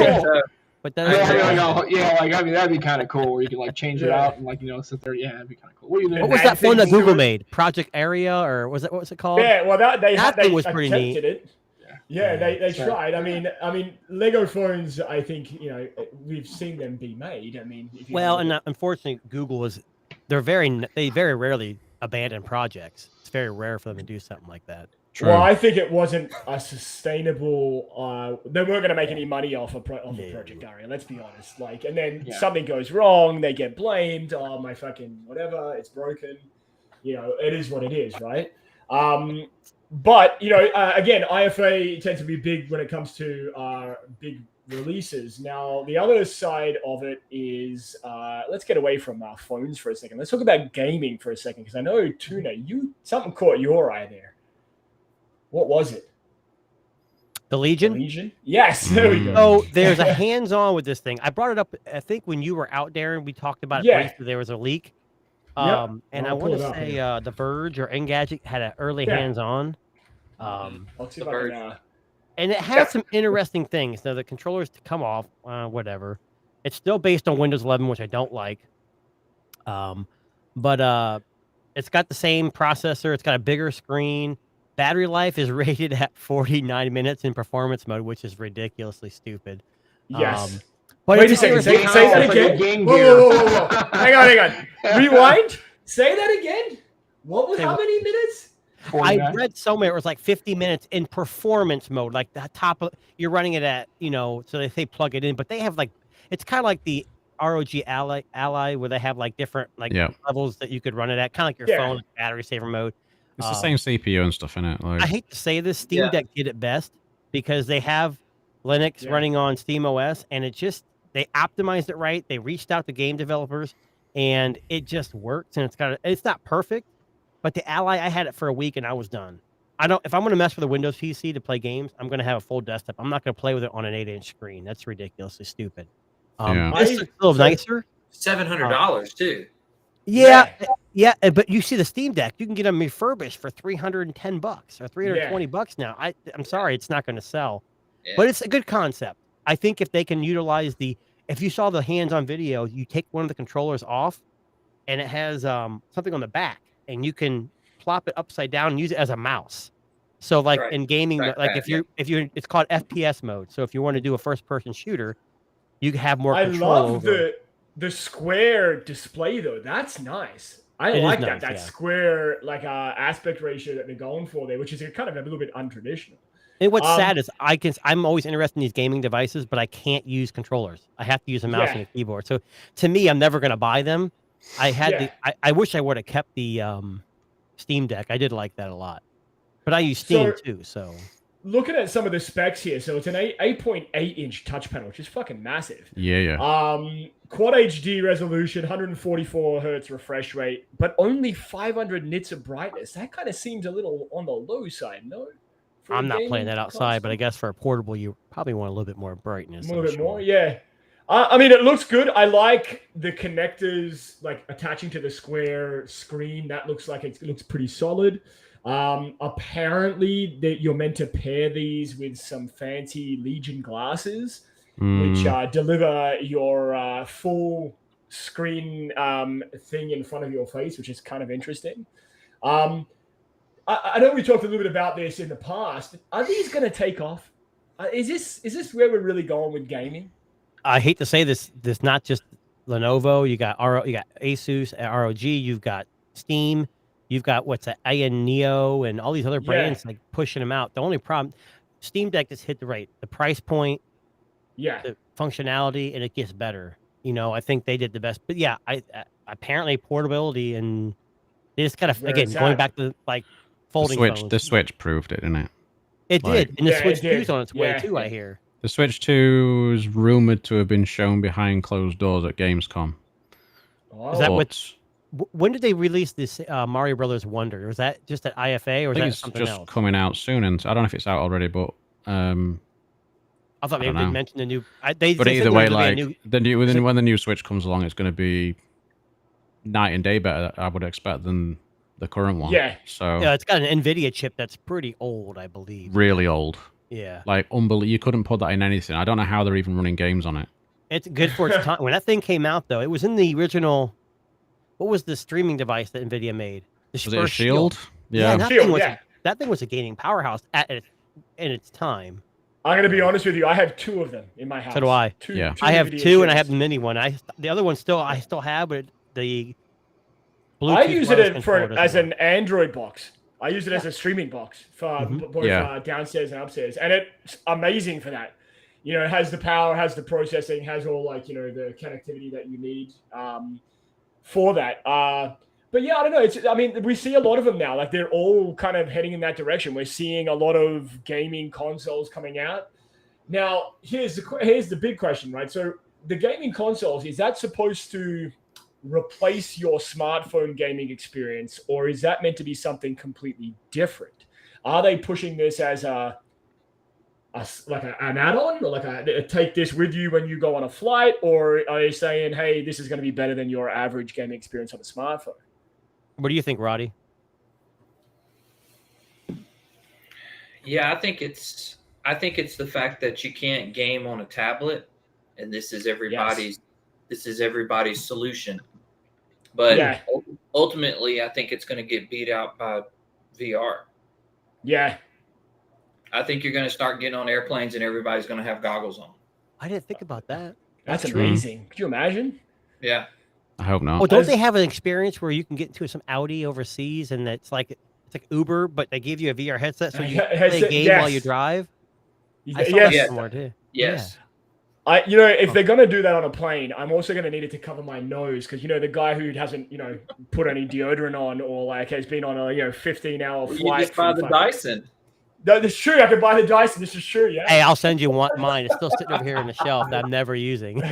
but that that'd be kind of cool. Where you can like change it out and sit there. Yeah, that'd be kind of cool. What was that phone that Google made? Project Area, or what was it called? Yeah, well that thing was pretty neat. It. Yeah, they tried. I mean, Lego phones. I think we've seen them be made. I mean, unfortunately, Google is. They very rarely abandon projects. It's very rare for them to do something like that. True. Well, I think it wasn't a sustainable. They weren't going to make any money off of Project Aria. Let's be honest. Like, and then something goes wrong, they get blamed. Oh, my fucking whatever, it's broken. It is what it is, right? But again, IFA tends to be big when it comes to big releases. Now, the other side of it is let's get away from our phones for a second. Let's talk about gaming for a second, because I know Tuna, something caught your eye there. What was it? The Legion? The Legion? Yes, there we go. So there's a hands-on with this thing. I brought it up, I think, when you were out there and we talked about it briefly. There was a leak. And I want to say The Verge or Engadget had an early hands-on. I'll see if I can, and it has some interesting things. Now, the controllers to come off, whatever. It's still based on Windows 11, which I don't like. But it's got the same processor. It's got a bigger screen. Battery life is rated at 49 minutes in performance mode, which is ridiculously stupid. Yes. But wait a second. Say that again. Whoa. Hang on. Rewind. Say that again. What was how many minutes? 49. I read somewhere it was like 50 minutes in performance mode, like the top of you're running it at, so they say plug it in, but they have it's kind of like the ROG Ally where they have like different levels that you could run it at, kind of like your phone battery saver mode. It's the same CPU and stuff in it. I hate to say this, Steam Deck did it best because they have Linux running on Steam OS, and they optimized it right. They reached out to game developers, and it just works. And it's not perfect, but the Ally, I had it for a week and I was done. If I'm going to mess with a Windows PC to play games, I'm going to have a full desktop. I'm not going to play with it on an 8-inch screen. That's ridiculously stupid. This is still nicer. $700 too. Yeah, but you see the Steam Deck, you can get them refurbished for $310 or $320 now. I'm sorry, it's not going to sell, but it's a good concept. I think if they can utilize if you saw the hands-on video, you take one of the controllers off, and it has something on the back, and you can plop it upside down and use it as a mouse. So like Right. in gaming, Right, like right, if you're it's called FPS mode. So if you want to do a first person shooter, you have more I control love over. the square display though. That's nice. I It is like nice, that yeah. square like aspect ratio that they're going for there, which is kind of a little bit untraditional. And what's sad is I'm always interested in these gaming devices, but I can't use controllers. I have to use a mouse Yeah. and a keyboard. So to me, I'm never going to buy them. Yeah. I wish I would have kept the Steam Deck. I did like that a lot, but I use Steam too. So looking at some of the specs here, so it's an 8.8 inch touch panel, which is fucking massive. Yeah. Quad HD resolution, 144 hertz refresh rate, but only 500 nits of brightness. That kind of seems a little on the low side, no? For a I'm not playing gaming that outside, but I console? guess for a portable, you probably want a little bit more brightness. A little I'm bit more, sure. yeah. I mean, it looks good. I like the connectors, like attaching to the square screen. That looks like it looks pretty solid. Apparently, that you're meant to pair these with some fancy Legion glasses, which deliver your full screen thing in front of your face, which is kind of interesting. I know we talked a little bit about this in the past. Are these going to take off? Is this where we're really going with gaming? I hate to say this not just Lenovo. You got Asus, ROG. You've got Steam. You've got what's that, Aya Neo, and all these other brands like pushing them out. The only problem, Steam Deck just hit the price point, the functionality, and it gets better. You know, I think they did the best. But yeah, I apparently portability, and they just gotta going back to like folding phones. The Switch proved it, didn't it? It did, and the Switch 2 is on its way Yeah. too. I hear. The Switch 2 is rumored to have been shown behind closed doors at Gamescom. Oh. Is that what? When did they release this Mario Brothers Wonder? Was that just at IFA, or I think is it's that something just else? coming out soon, and I don't know if it's out already, but I thought maybe they mentioned the new. They but said either there way, was gonna like be a new, when the new Switch comes along, it's going to be night and day better, I would expect, than the current one. Yeah. So yeah, it's got an NVIDIA chip that's pretty old, I believe. really old. Yeah. Like unbelievable. You couldn't put that in anything. I don't know how they're even running games on it. It's good for its time. When that thing came out, though, it was in the original. What was the streaming device that NVIDIA made? Was it a Shield? Yeah, that, Shield, thing was, yeah. That thing was a gaming powerhouse in its time. I'm going to be honest with you. I have two of them in my house. So do I. Two I have NVIDIA two, and I chips. have the mini one. The other one I still have, but the Bluetooth I use wireless it controller doesn't as work. an Android box. I use it as a streaming box for both downstairs and upstairs, and it's amazing for that. You know, it has the power, has the processing, has all like the connectivity that you need for that. But yeah, I don't know. I mean, we see a lot of them now. Like they're all kind of heading in that direction. We're seeing a lot of gaming consoles coming out. Now, here's the big question, right? So the gaming consoles, is that supposed to replace your smartphone gaming experience, or is that meant to be something completely different? Are they pushing this as an add-on, or like take this with you when you go on a flight, or are they saying, hey, this is going to be better than your average gaming experience on a smartphone? What do you think, Roddy? Yeah, I think it's the fact that you can't game on a tablet, and this is everybody's solution. But ultimately, I think it's going to get beat out by VR. Yeah. I think you're going to start getting on airplanes and everybody's going to have goggles on. I didn't think about that. That's amazing. Could you imagine? Yeah. I hope not. Well, don't they have an experience where you can get into some Audi overseas and it's like Uber, but they give you a VR headset so you can play a game while you drive? I saw that somewhere too. Yes. Yeah. If they're going to do that on a plane, I'm also going to need it to cover my nose because, the guy who hasn't, put any deodorant on or like has been on a, 15-hour flight. You just buy the Dyson. No, this is true. I could buy the Dyson. This is true, yeah. Hey, I'll send you mine. It's still sitting over here on the shelf that I'm never using.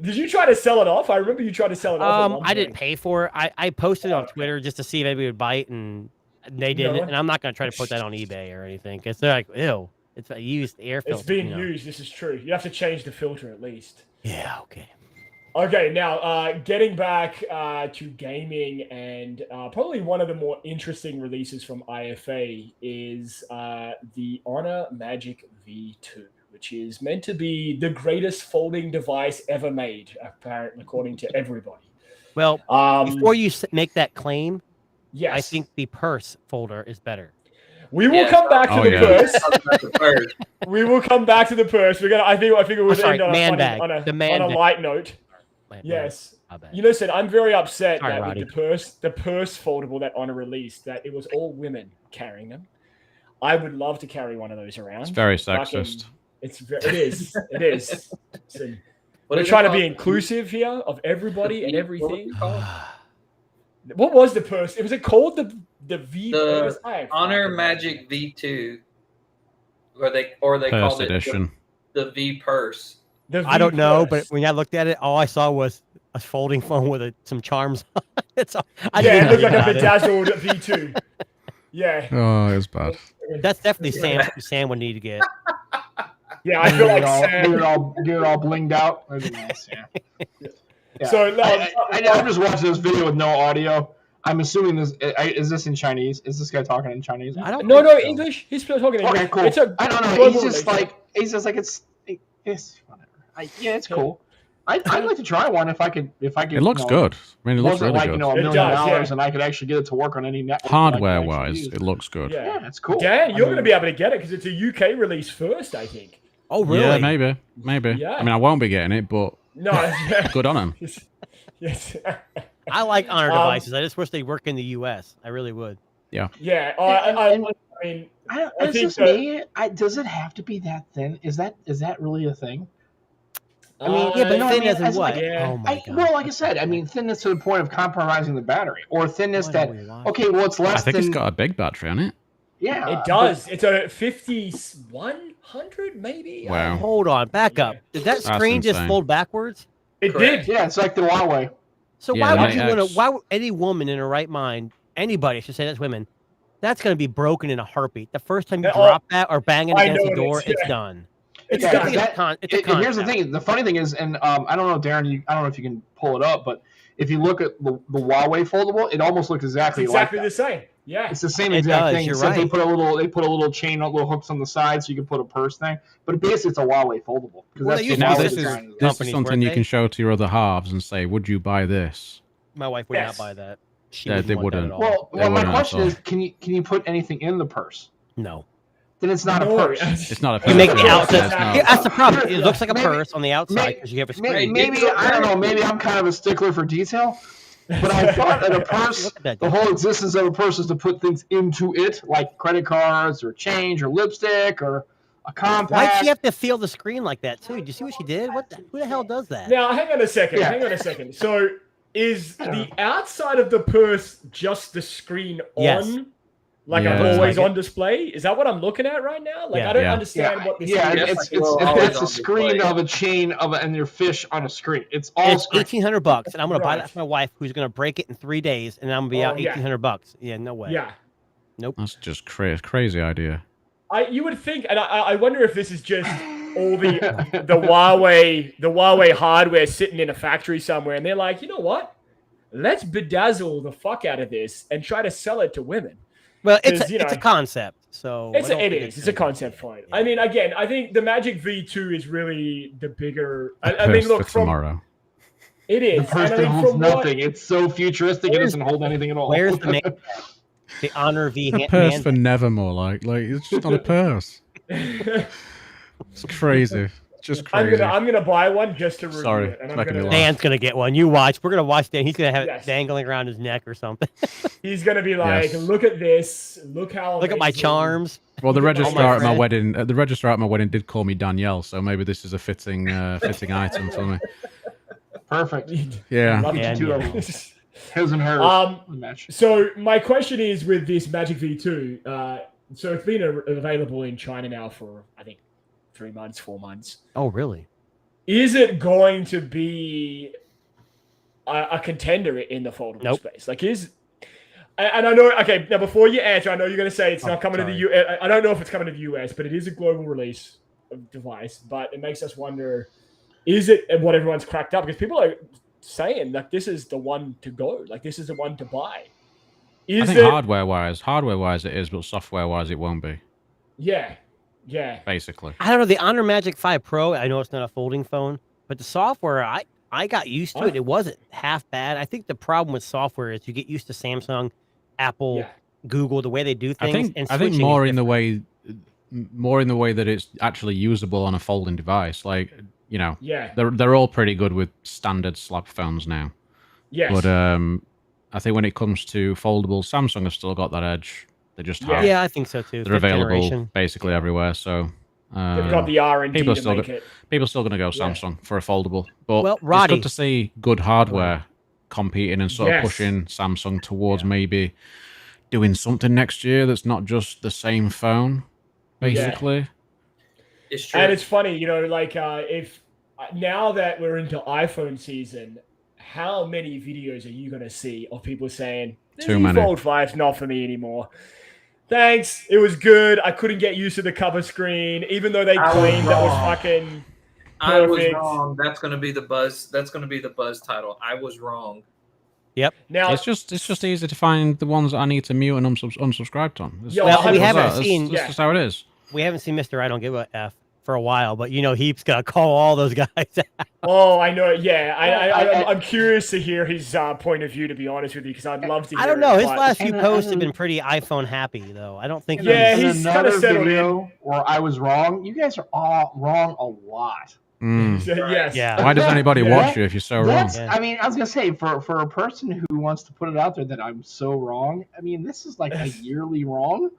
Did you try to sell it off? I remember you tried to sell it off. I didn't pay for it. I posted it on Twitter just to see if anybody would bite, and they didn't. And I'm not going to try to put that on eBay or anything because they're like, ew. It's a used air filter. It's being used. This is true. You have to change the filter at least. Yeah. Okay. Okay. Now, getting back to gaming, and probably one of the more interesting releases from IFA is the Honor Magic V2, which is meant to be the greatest folding device ever made, apparently, according to everybody. Well, before you make that claim, yes, I think the purse folder is better. We will come back to the purse. Purse. We will come back to the purse. We're gonna. I think we'll end on a light note. Yes. You listen, I'm very upset that with the purse foldable that Honor released, that it was all women carrying them. I would love to carry one of those around. It's very sexist. It is. Listen, we're trying to be inclusive here of everybody and everything. What was the purse? Was it called the V purse? Honor Magic V2, or they called it the V purse. I don't know, but when I looked at it, all I saw was a folding phone with some charms on it. It looked like a bedazzled V2. Yeah. Oh, it was bad. That's definitely Sam would need to get. Yeah, I feel like Sam. Get it all blinged out. That'd be nice, yeah. So I'm just watching this video with no audio. I'm assuming is this in Chinese? Is this guy talking in Chinese? I don't. No, English. He's still talking English. Okay, cool. I don't know. He's just like it's whatever. It's cool. I'd like to try one if I could. It looks good. I mean, it looks really good. $1 million, and I could actually get it to work on any network. Hardware-wise, it looks good. Yeah, it's cool. Dan, you're going to be able to get it because it's a UK release first, I think. Oh, really? Yeah, maybe. Yeah. I mean, I won't be getting it, but good on him. Yes. I like Honor devices. I just wish they work in the US. I really would. Yeah. I mean, I think does it have to be that thin? Is that really a thing? I mean, thin as in what? Oh my God. Well, like I said, I mean, thinness to the point of compromising the battery, or thinness it's less. I think it's got a big battery on it. Yeah, it does. It's a 5100, maybe. Wow. Hold on, back up. Did that screen just fold backwards? It did. Yeah, it's like the Huawei. So why would you want to? Why would any woman in her right mind, anybody, I should say that's women, that's going to be broken in a heartbeat. The first time you drop that or bang it against the door, it's done. It's a concept. Here's the thing. The funny thing is, and I don't know, Darren. I don't know if you can pull it up, but if you look at the Huawei foldable, it almost looks exactly the same. Yeah, it's the same exact thing. You're right. They put a little chain, little hooks on the side, so you can put a purse thing. But basically, it's a Huawei foldable. This is something you can show to your other halves and say, "Would you buy this?" My wife would not buy that. They wouldn't. Well, my question is, can you put anything in the purse? No. Then it's not a purse. It's not a purse. You make the outside. That's the problem. It looks like a purse on the outside because you have a screen. Maybe I don't know. Maybe I'm kind of a stickler for detail, but I thought that a purse, the whole existence of a purse is to put things into it, like credit cards or change or lipstick or a compact. Why'd she have to feel the screen like that too? Did you see what she did? Who the hell does that? Now, hang on a second. So, is the outside of the purse just the screen on? Yes. Like I'm always on display? Is that what I'm looking at right now? Like I don't understand what this is. It's a screen of a chain and your fish on a screen. It's $1,800, and I'm gonna buy that for my wife, who's gonna break it in 3 days, and I'm gonna be out $1,800. Yeah, no way. Yeah. Nope. That's just crazy idea. You would think, and I wonder if this is just all the Huawei hardware sitting in a factory somewhere, and they're like, you know what? Let's bedazzle the fuck out of this and try to sell it to women. Well, it's a concept, so it's a concept for it. Yeah. I mean, again, I think the Magic V2 is really the bigger. I mean, look, from tomorrow. It is. The purse holds nothing. It's so futuristic. It doesn't hold anything at all. Where's the the Honor V? A purse for Nevermore, like it's just not a purse. It's crazy. Just crazy. I'm gonna buy one just to review it. And Dan's gonna get one. You watch. We're gonna watch Dan. He's gonna have it dangling around his neck or something. He's gonna be like, "Look at this. Look at my charms." Well, the registrar at my wedding, did call me Danielle, so maybe this is a fitting item for me. Perfect. Yeah. His and hers. So my question is, with this Magic V2, so it's been available in China now for I think 3 months, 4 months. Oh, really? Is it going to be a contender in the foldable space? Like, and I know, okay, now before you answer, I know you're going to say it's not coming to the US. I don't know if it's coming to the US, but it is a global release of device. But it makes us wonder, is it what everyone's cracked up? Because people are saying, like, this is the one to go. Like, this is the one to buy. I think hardware-wise it is, but software-wise it won't be. Yeah. Basically. I don't know. The Honor Magic 5 Pro, I know it's not a folding phone, but the software, I got used to it. It wasn't half bad. I think the problem with software is you get used to Samsung, Apple, Google, the way they do things. I think more in the way that it's actually usable on a folding device. Like, you know, they're all pretty good with standard slab phones now. Yes. But I think when it comes to foldable, Samsung has still got that edge. They just have. Yeah, I think so too. They're available basically everywhere. So they've got the R&D people to make it. People are still going to go Samsung for a foldable. But Roddy, it's good to see good hardware competing and sort of pushing Samsung towards maybe doing something next year that's not just the same phone, basically. It's true. And it's funny, you know, like if now that we're into iPhone season, how many videos are you going to see of people saying, too many. Fold 5's not for me anymore? Thanks. It was good. I couldn't get used to the cover screen, even though they claimed that was fucking perfect. I was wrong. That's going to be the buzz. That's going to be the buzz title. I was wrong. Yep. Now it's just easy to find the ones that I need to mute and unsubscribe to. Well, we haven't seen. That's just how it is. We haven't seen Mr. I Don't Give a F for a while, but you know he's gonna call all those guys out. Oh, I know. Yeah, I'm curious to hear his point of view. To be honest with you, because I'd love to. I don't know. His last few posts have been pretty iPhone happy, though. I don't think. He's kind of settled in. Or I was wrong. You guys are all wrong a lot. Yes. Yeah. Why does anybody watch you if you're so wrong? I mean, I was gonna say for a person who wants to put it out there that I'm so wrong. I mean, this is like a yearly wrong.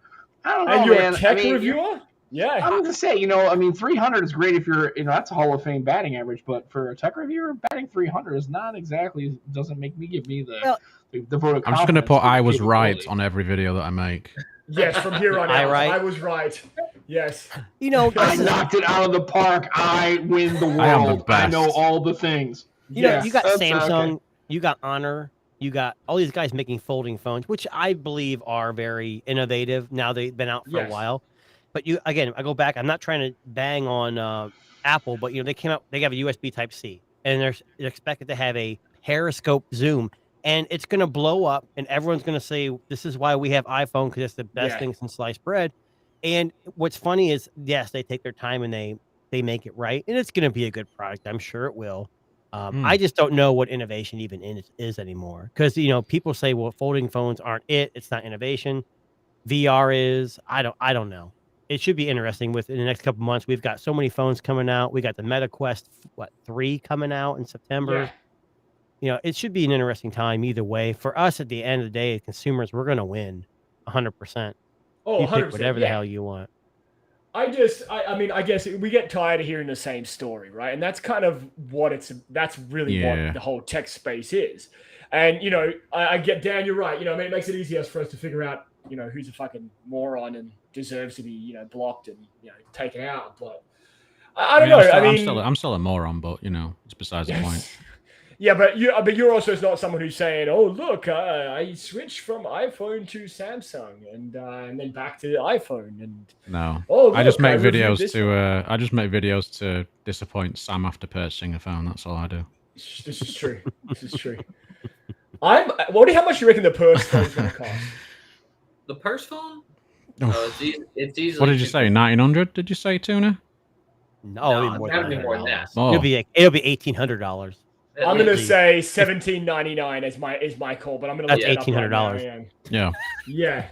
I don't know, and you're man. a tech reviewer? Yeah. I'm gonna say, you know, I mean, 300 is great if you're, you know, that's a Hall of Fame batting average. But for a tech reviewer, batting 300 is not exactly doesn't give me the vote of confidence. I'm just gonna put I was right on every video that I make. Yes, from here on out. I was right. Yes. You know, I knocked it out of the park. I win the world. I am the best. I know all the things. You know, you got Samsung, you got Honor, you got all these guys making folding phones, which I believe are very innovative. Now they've been out for a while. But I go back. I'm not trying to bang on Apple, but you know, they came out. They have a USB Type C, and they're expected to have a periscope zoom, and it's going to blow up, and everyone's going to say this is why we have iPhone because it's the best thing since sliced bread. And what's funny is, yes, they take their time and they make it right, and it's going to be a good product. I'm sure it will. I just don't know what innovation even is anymore, because you know people say, well, folding phones aren't it. It's not innovation. VR is. I don't know. It should be interesting. In the next couple months, we've got so many phones coming out. We got the Meta Quest 3 coming out in September. Yeah. You know, it should be an interesting time either way. For us, at the end of the day, consumers, we're going to win 100%. Oh, you 100%. pick whatever the hell you want. I mean, I guess we get tired of hearing the same story, right? And that's kind of that's really what the whole tech space is. And, you know, I get, Dan, you're right. You know, I mean, it makes it easier for us to figure out, you know, who's a fucking moron and deserves to be, you know, blocked and, you know, taken out. But I don't know. I'm still a moron, but, you know, it's besides the point. Yeah, but you're also not someone who's saying, "Oh, look, I switched from iPhone to Samsung and then back to the iPhone." And no, look, I just make videos to disappoint Sam after purchasing a phone. That's all I do. This is true. This is true. How much do you reckon the purse phone is going to cost? The purse phone? It's easily. What did you say? 1900? Did you say, Tuna? No, it's gotta be more than that. Oh. It'll be $1,800. I'm gonna say $17.99 is my call, but I'm gonna. That's $1,800. Yeah. Yeah.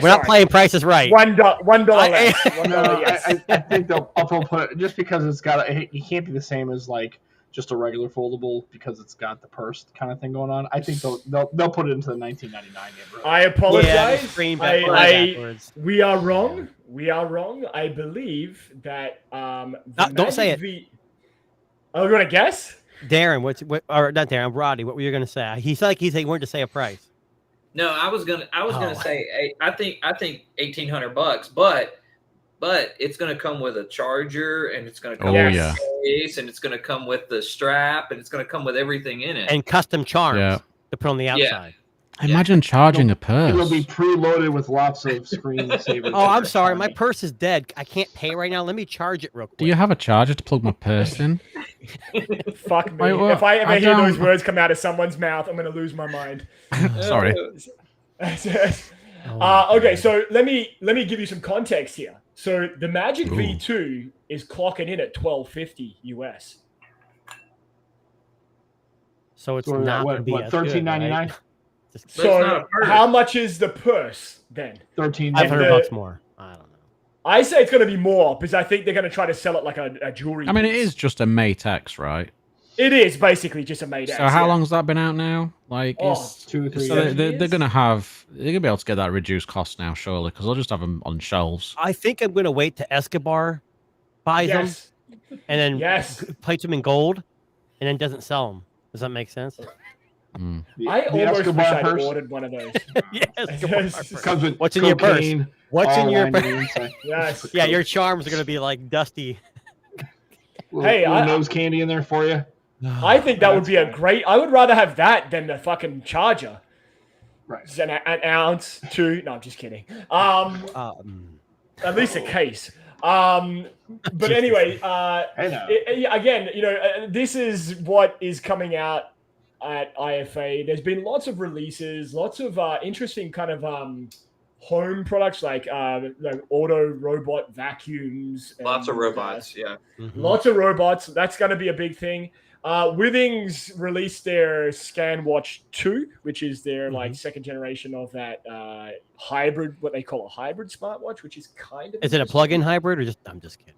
We're not playing Price is Right. $1 less. $1 yes. I think they'll put it, just because it's got it can't be the same as like just a regular foldable because it's got the purse kind of thing going on. I think they'll put it into the $19.99 neighborhood. I apologize. We are wrong. We are wrong. I believe that don't say it. Oh, you want to guess? Darren, or not Darren, Roddy, what were you going to say? He wanted to say a price. No, I was gonna say I think $1,800, but it's gonna come with a charger and it's gonna come with a case and it's gonna come with the strap and it's gonna come with everything in it and custom charms to put on the outside. Imagine charging a purse. It will be preloaded with lots of screensavers. Oh, I'm sorry. My purse is dead. I can't pay right now. Let me charge it real quick. Do you have a charger to plug my purse in? Fuck me. If I ever hear those words come out of someone's mouth, I'm going to lose my mind. Sorry. Okay, so let me give you some context here. So the Magic V2 is clocking in at $1,250 US. So it's not going to be $13.99? So how much is the purse then? $1,500 more. I don't know. I say it's going to be more because I think they're going to try to sell it like a jewelry. I mean, piece. it is just a Mate X, right? It is basically just a Mate X. So how long's that been out now? Like, 2 or 3 so years. they're gonna be able to get that reduced cost now, surely, because they'll just have them on shelves. I think I'm gonna wait to Escobar buys them and then plates them in gold, and then doesn't sell them. Does that make sense? I almost wish I'd ordered one of those. Yes. Comes with What's in your purse? What's in your purse? Yes. Yeah, your charms are gonna be like dusty. Little nose candy in there for you. I think that would be a great. I would rather have that than the fucking charger. Right. Just an ounce, 2. No, I'm just kidding. At least a case. But anyway, again, this is what is coming out at IFA. There's been lots of releases, lots of interesting kind of home products like auto robot vacuums. Lots of robots, Lots of robots. That's going to be a big thing. Withings released their ScanWatch 2, which is their second generation of that hybrid, what they call a hybrid smartwatch, which is kind of. Is it a plug-in hybrid or just? I'm just kidding.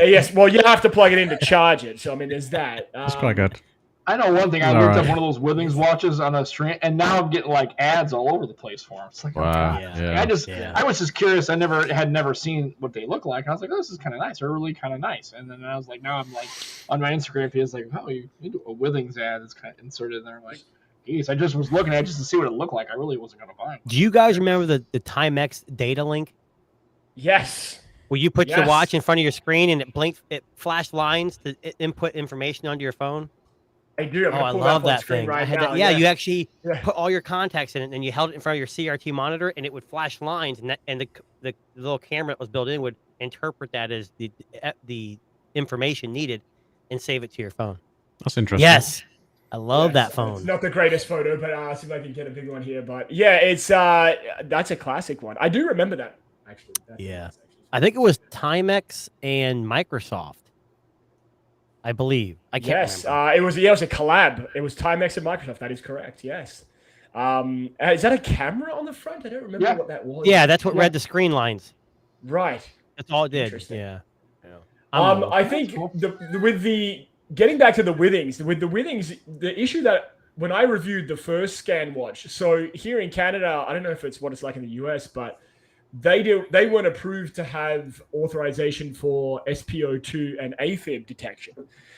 Yes, well, you have to plug it in to charge it. So I mean, there's that. That's quite good. I know one thing. I looked up one of those Withings watches on a stream, and now I'm getting like ads all over the place for them. It's like, wow. I was just curious. I had never seen what they look like. I was like, oh, this is kind of nice. They're really kind of nice. And then I was like, now I'm like on my Instagram feed, it's like, oh, you do a Withings ad that's kind of inserted in there. I'm like, geez, I just was looking at it just to see what it looked like. I really wasn't going to buy it. Do you guys remember the Timex data link? Yes. Where you put your watch in front of your screen and it flashed lines to input information onto your phone? I do. I love that thing. Right now. You actually put all your contacts in it, and you held it in front of your CRT monitor, and it would flash lines, and the little camera that was built in would interpret that as the information needed, and save it to your phone. That's interesting. Yes, I love that phone. It's not the greatest photo, but I'll see if I can get a big one here. But yeah, it's that's a classic one. I do remember that actually. I think it was Timex and Microsoft. I believe. I can't remember. It was a collab. It was Timex and Microsoft. That is correct. Yes. Is that a camera on the front? I don't remember what that was. Yeah, that's what read the screen lines. Right. That's all it did. Yeah. I think getting back to the Withings, the issue that when I reviewed the first ScanWatch, so here in Canada, I don't know if it's what it's like in the US, but they weren't approved to have authorization for SpO2 and AFib detection.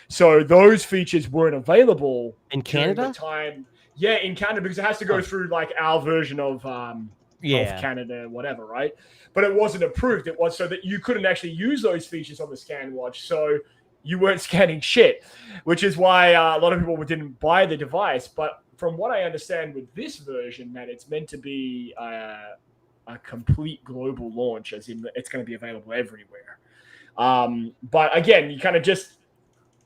So those features weren't available in Canada. At the time. Yeah, in Canada, because it has to go through like our version of Canada, whatever, right? But it wasn't approved. It was so that you couldn't actually use those features on the ScanWatch. So you weren't scanning shit, which is why a lot of people didn't buy the device. But from what I understand with this version, that it's meant to be a complete global launch, as in it's going to be available everywhere. But again, you kind of just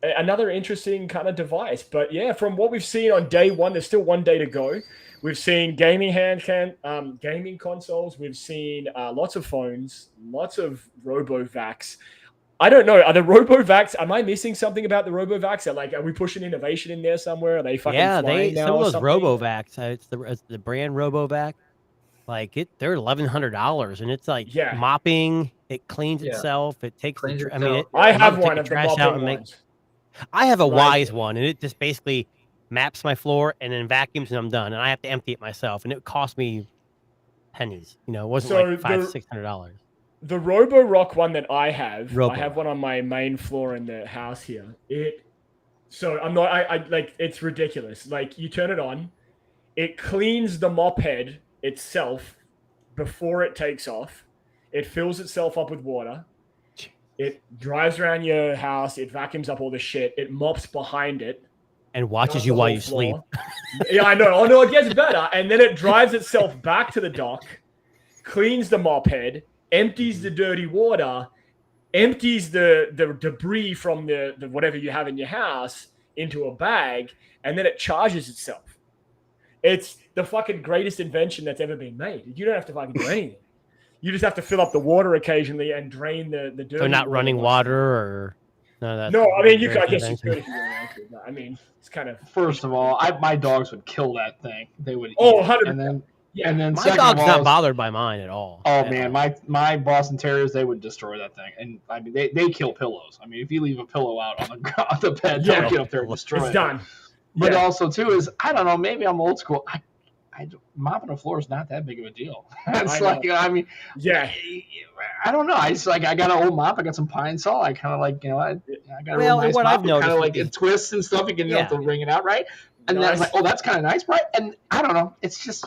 another interesting kind of device. But yeah, from what we've seen on day one, there's still 1 day to go. We've seen gaming gaming consoles. We've seen lots of phones, lots of RoboVacs. I don't know. Are the RoboVacs? Am I missing something about the RoboVacs? Are we pushing innovation in there somewhere? Are they fucking flying now? Some of those RoboVacs. It's the brand RoboVac. They're $1,100, and it's mopping. It cleans itself. It takes. I have one of the mopping ones. I have a Wise one, and it just basically maps my floor and then vacuums, and I'm done. And I have to empty it myself, and it cost me pennies. It wasn't $500-$600. The Roborock one that I have one on my main floor in the house here. It's ridiculous. You turn it on, it cleans the mop head itself before it takes off. It fills itself up with water. It drives around your house. It vacuums up all the shit. It mops behind it. And watches you while you sleep. Yeah, I know. Oh, no, it gets better. And then it drives itself back to the dock, cleans the mop head, empties the dirty water, empties the debris from the whatever you have in your house into a bag, and then it charges itself. It's the fucking greatest invention that's ever been made. You don't have to fucking do anything. You just have to fill up the water occasionally and drain the dirt. So not running water or... No, I mean, I guess you could if you really wanted to. I mean, it's kind of. First of all, my dogs would kill that thing. They would. Oh, eat it. 100%. And then my second dog's of all, not bothered by mine at all. Oh man, my Boston Terriers, they would destroy that thing, and I mean they kill pillows. I mean, if you leave a pillow out on the bed, they'll get up there and destroy it. It's done. But also too is I don't know, maybe I'm old school. Mopping the floor is not that big of a deal. It's like I mean, I don't know. I got an old mop. I got some pine saw. I kind of I got a real nice mop. Kind of it twists and stuff. You can have to wring it out, right? And then I was like, oh, that's kind of nice, right? And I don't know. It's just.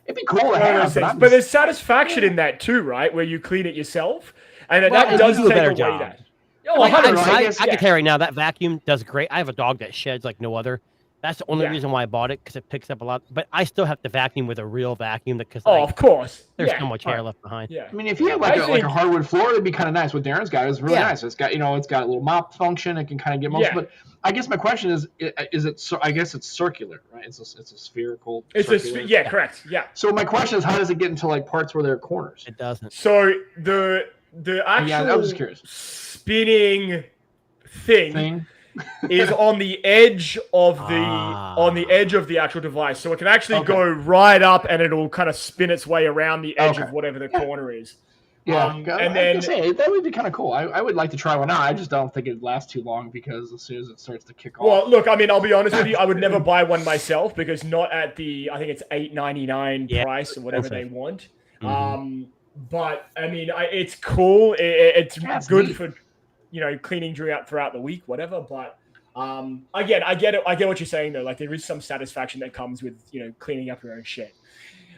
It'd be cool to have, but there's satisfaction in that too, right? Where you clean it yourself, and that does take away that. I can tell you right now that vacuum does great. I have a dog that sheds like no other. That's the only reason why I bought it, because it picks up a lot. But I still have to vacuum with a real vacuum because of course, there's so much hair left behind. Yeah, I mean, if you have like a hardwood floor, it'd be kind of nice. What Darren's got is really nice. It's got it's got a little mop function. It can kind of get most. But I guess my question is it? So I guess it's circular, right? It's a spherical. Correct. Yeah. So my question is, how does it get into like parts where there are corners? It doesn't. So the actual I was just curious. Spinning thing is on the edge of the actual device, so it can actually go right up, and it'll kind of spin its way around the edge of whatever the corner is. Yeah, and then that would be kind of cool. I would like to try one out. I just don't think it'd last too long because as soon as it starts to kick off. Well, look, I mean, I'll be honest with you. I would never buy one myself because not at the I think it's $8.99 price or whatever they want. Mm-hmm. But I mean, it's cool. It's good neat for cleaning throughout the week, whatever. But again, I get it. I get what you're saying though. Like there is some satisfaction that comes with cleaning up your own shit.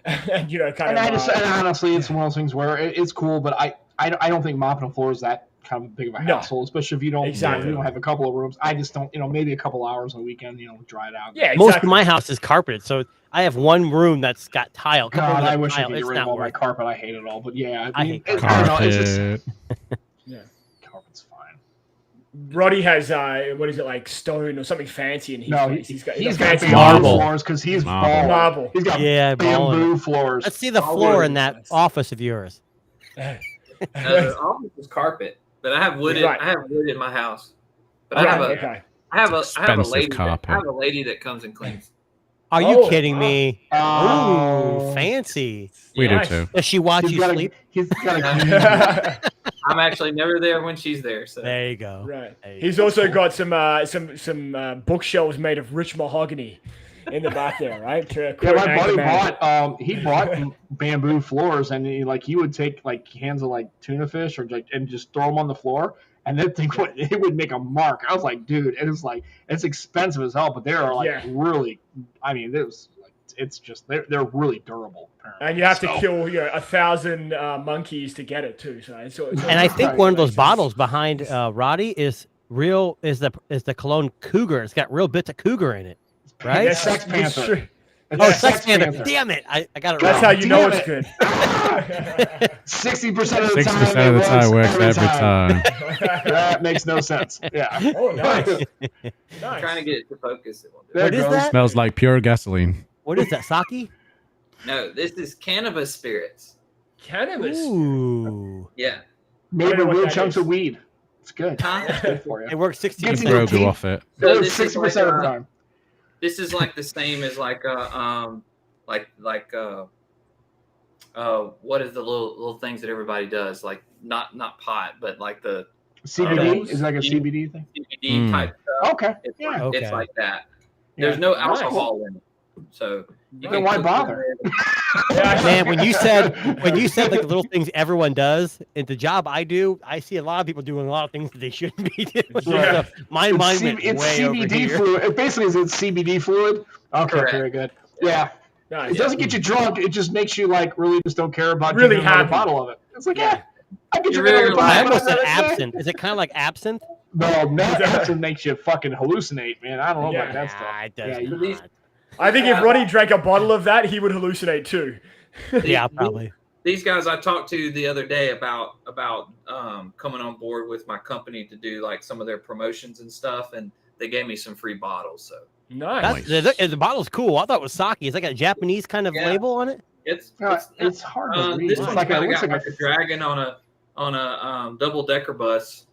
And honestly, it's one of those things where it's cool, but I don't think mopping the floor is that kind of big of a hassle, especially if you don't if you don't have a couple of rooms. I just don't maybe a couple hours on a weekend, dry it out. Yeah, most of my house is carpeted, so I have one room that's got tile. God, I wish I could get rid of all my carpet. I hate it all, but I hate carpet. Carpet's fine. Roddy has what is it, like stone or something fancy in his place. He's got fancy marble floors because he's marble. He's got bamboo floors. Let's see the floor in that office of yours. The office is carpet, but I have wood. I have wood in my house. But I have a lady that comes and cleans. Are you kidding me? Oh, fancy. We do too. Does she watch you sleep? I'm actually never there when she's there. So there you go. Right. He's also got some bookshelves made of rich mahogany in the back there, right? My buddy bought bamboo floors, and he would take cans of tuna fish and just throw them on the floor. And that thing would make a mark. I was like, dude, it's expensive as hell, but they are really. I mean, it's just they're really durable. Apparently. And you have to kill 1,000 monkeys to get it too. So and I think one of those bottles behind Roddy is the cologne Cougar. It's got real bits of cougar in it, right? Yes, Sex Panther. Sex Panther. Damn it! I got it wrong. That's how you know it's good. 60% of the time. 60% of the time works every time. That makes no sense. Yeah. Oh, nice. I'm trying to get it to focus. What is that? Smells like pure gasoline. What is that? Sake? No, this is cannabis spirits. Cannabis. Ooh. Yeah. Made with real chunks of weed. It's good. It's good for you. It works 60%. Grogu off it. So 60% of the time. This is like the same as what is the little things that everybody does, like not pot, but like the CBD is like a CBD thing. CBD type stuff. Okay. It's like that. There's no alcohol in it, so then why bother? Man, when you said like the little things everyone does in the job I do, I see a lot of people doing a lot of things that they shouldn't be doing. Yeah. So my mind went way CBD over here. fluid. It basically is CBD fluid. Okay, correct. Very good. Yeah. Nice. It doesn't get you drunk. It just makes you really just don't care about really drinking another bottle of it. It's like I get you another bottle. I almost said absinthe. Is it kind of like absinthe? No, absinthe makes you fucking hallucinate, man. I don't know about that stuff. It does not. I think if Roddy drank a bottle of that, he would hallucinate too. Yeah, probably. These guys I talked to the other day about coming on board with my company to do some of their promotions and stuff, and they gave me some free bottles. So nice. The bottle's cool. I thought it was sake. It's like a Japanese kind of label on it. It's hard to read. This one's got a dragon on a double-decker bus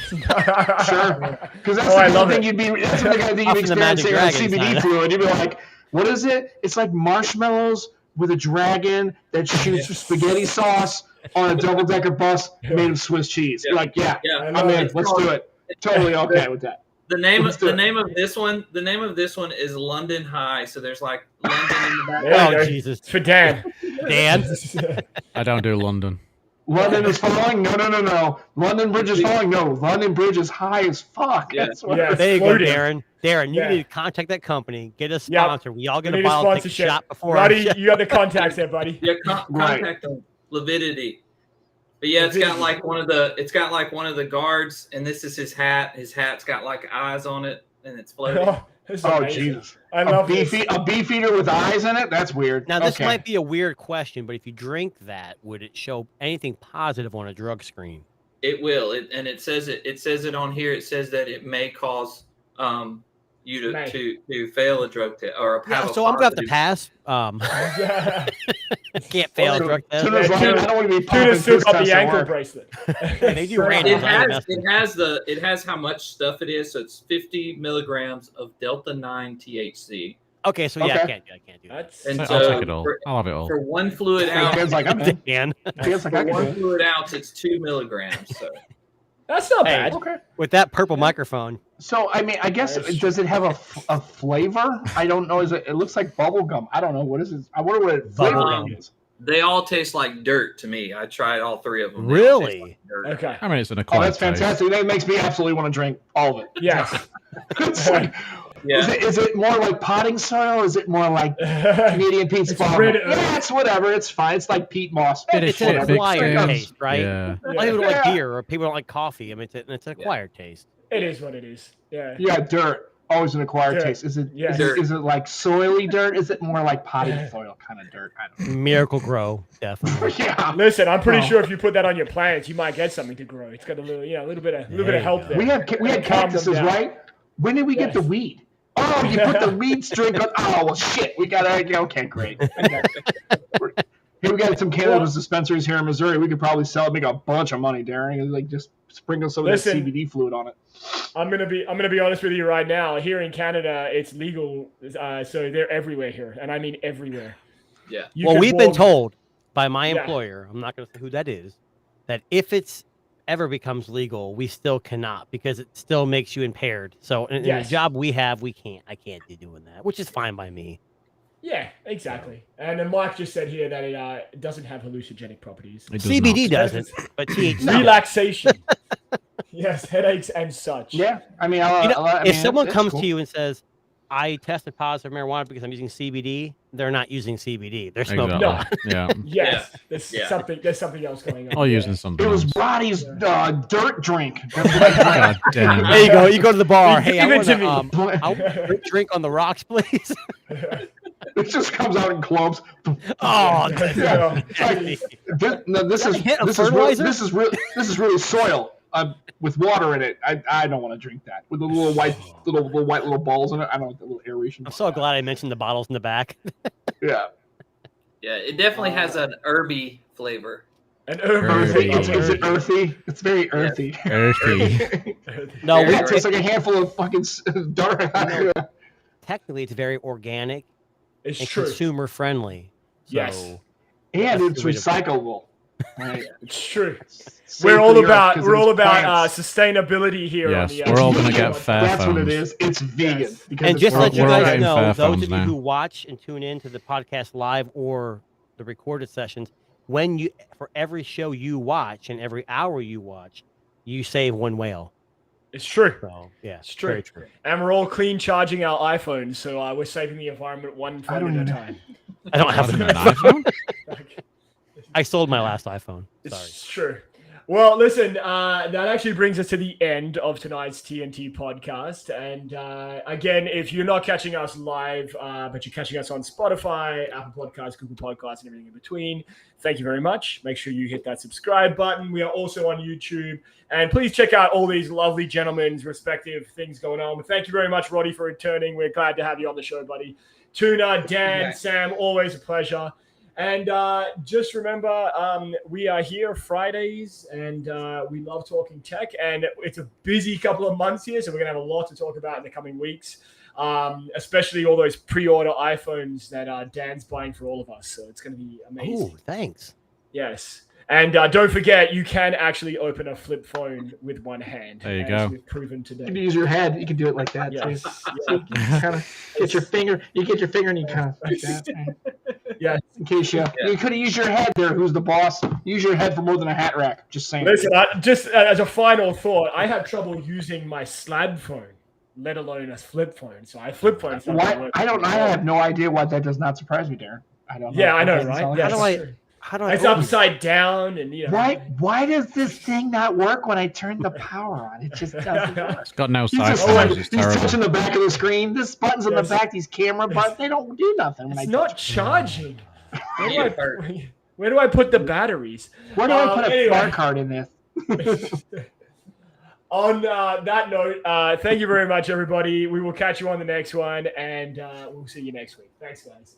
Sure, because that's I the love thing it. that's the kind of thing you'd Off the Magic experiencing on Dragon CBD side. fluid. You'd be like, what is it? It's like marshmallows with a dragon that shoots spaghetti sauce on a double-decker bus made of Swiss cheese. You're like, yeah, Yeah. I'm in. It's Let's called- do it. Totally okay with that. The name Let's do it. the name of this one is London High. So there's like London in the back. There you Oh, go. Jesus. It's for Dan. Dan? I don't do London. London is falling? No. London Bridge is falling? No. London Bridge is high as fuck. Yeah. That's what Yeah. There you go, Floating. Darren. Darren, you Yeah. need to contact that company, get a Yep. sponsor. We all get We a need a bottle, take a sponsorship. shot before. Buddy, our show. you got the contacts there, buddy. Yeah, Right. contact them. Lividity. But yeah, it's got like one of the guards, and this is his hat. His hat's got like eyes on it, and it's floating. Oh, this is Oh, amazing. Jesus. I A love this. beef eater with eyes in it? That's weird. Now, this Okay. might be a weird question, but if you drink that, would it show anything positive on a drug screen? It will, it says it. It says it on here. It says that it may cause you May. to fail a drug test or Yeah, have a so I'm going to have to positive- pass. Can't fail a drug test. Tuna's like, I don't want to be popping Tuna's still piss got tests the so ankle hard. bracelet. They do random. It has how much stuff it is. So it's 50 milligrams of Delta 9 THC. Okay, so yeah, Okay. I can't do that. That's And I'll so take it all. I'll have it all. For one fluid Hey, ounce, Dan's like, I'm in. Dan, Dan's like, I for can one do it. fluid ounce, it's 2 milligrams. So that's not Hey. bad. Okay. with that purple microphone, So, I mean, I guess, That's does it have a flavor? I don't know. It looks like bubble gum. I don't know. What is it? I wonder what it flavor Bubblegum. is. they all taste like dirt to me. I tried all three of them. They all Really? taste like dirt. Okay. I mean, it's an Oh, acquired that's fantastic. That makes me absolutely want to drink all of it. Yes. It's like, Yeah. is it more like potting soil? Is it more like Canadian Pete's It's farm? red- Yeah, it's whatever. It's fine. It's like peat moss. Bit of it's an shit fixed acquired in. taste, right? Yeah. A lot of people don't like Yeah. beer, or people don't like coffee. I mean, it's an acquired taste. It is what it is. Yeah. Yeah, dirt. Always an acquired Dirt. taste. Is it? Yeah. Is it like soily dirt? Is it more like potting soil kind of dirt? I don't Miracle Grow, definitely. know. Yeah. Listen, I'm pretty Well- sure if you put that on your plants, you might get something to grow. It's got a little, a little bit of There you help go. there. We had Calm them cactuses, down. right? When did we get the Yes. weed? Oh, you put the weed string on. Oh, well, shit. We got to. Okay, great. Here we got some cannabis dispensaries here in Missouri. We could probably sell it, make a bunch of money, Darren. Like just sprinkle some of Listen. that CBD fluid on it. I'm gonna be honest with you right now. Here in Canada, it's legal, so they're everywhere here, and I mean everywhere. Yeah. You Well, could we've been walk- told by my Yeah. employer, I'm not going to say who that is, that if it's ever becomes legal, we still cannot because it still makes you impaired. So in Yes. the job we have, I can't be doing that, which is fine by me. Yeah, exactly. And then Mike just said here that it doesn't have hallucinogenic properties. It does CBD not. doesn't, but THC. Relaxation. Yes, headaches and such. Yeah, I mean, You know, I if mean, someone that's comes cool. to you and says, I tested positive for marijuana because I'm using CBD, they're not using CBD. They're smoking. Exactly. Yeah. Yes, there's Yeah. something else going on. Or Yeah. using something It was else. Roddy's dirt drink. That's what I God damn. There you go. You go to the bar. Hey, I Give it to want me. to I want a drink on the rocks, please. It just comes out in clumps. Oh, Yeah. This is hit of this is fertilizer? this is really soil with water in it. I don't want to drink that with the little white balls in it. I don't want the little aeration. I'm so glad I mentioned the bottles in the back. Yeah, Yeah. It definitely has an herby flavor. An earthy. urban. Is it earthy? It's very earthy. Earthy. No, Very we, It tastes like a handful of fucking dark. technically it's very organic It's and true. consumer friendly. So, Yes. And That's it's the way to put it. recyclable. Right. It's true. Safe We're for all the earth about 'cause we're all it's about plants. sustainability here. Yes, on the, we're all gonna gonna get fair That's what it phones. is. It's vegan. Yes. Because And it's just to let you we're all guys getting know, fair those phones of you now. who watch and tune in to the podcast live or the recorded sessions, for every show you watch and every hour you watch, you save one whale. It's true. So yeah, It's true. very true. And we're all clean charging our iPhones, so we're saving the environment one I phone don't at a know. time. I don't have Having an an iPhone. iPhone? I sold my last iPhone. Sorry. It's true. Well, listen, that actually brings us to the end of tonight's TNT podcast. And again, if you're not catching us live, but you're catching us on Spotify, Apple Podcasts, Google Podcasts, and everything in between, thank you very much. Make sure you hit that subscribe button. We are also on YouTube. And please check out all these lovely gentlemen's respective things going on. But thank you very much, Roddy, for returning. We're glad to have you on the show, buddy. Tuna, Dan, Yeah. Sam, always a pleasure. And just remember, we are here Fridays, and we love talking tech. And it's a busy couple of months here, so we're going to have a lot to talk about in the coming weeks, especially all those pre-order iPhones that Dan's buying for all of us. So it's going to be amazing. Oh, thanks. Yes. And don't forget, you can actually open a flip phone with one hand. There you go. We've proven today. You can use your head. You can do it like that. Yes. Too. So you kind of get your finger. You get your finger and you kind of like that. Yeah. In case you could have used your head there. Who's the boss? Use your head for more than a hat rack. Just saying. Listen, just as a final thought, I have trouble using my slab phone, let alone a flip phone. So I flip phone. Why? I have no idea why that does not surprise me, Darren. I don't know. Yeah, I know, right? Yes. How do I? It's upside down, and Why does this thing not work when I turn the power on? It just doesn't work. It's got no He's side just panels. It's he's terrible. touching the back of the screen. This button's on the back. These camera buttons, they don't do nothing. When it's I not touch charging. Where do I put the batteries? Where do I put a fart card in this? On that note, thank you very much, everybody. We will catch you on the next one, and we'll see you next week. Thanks, guys.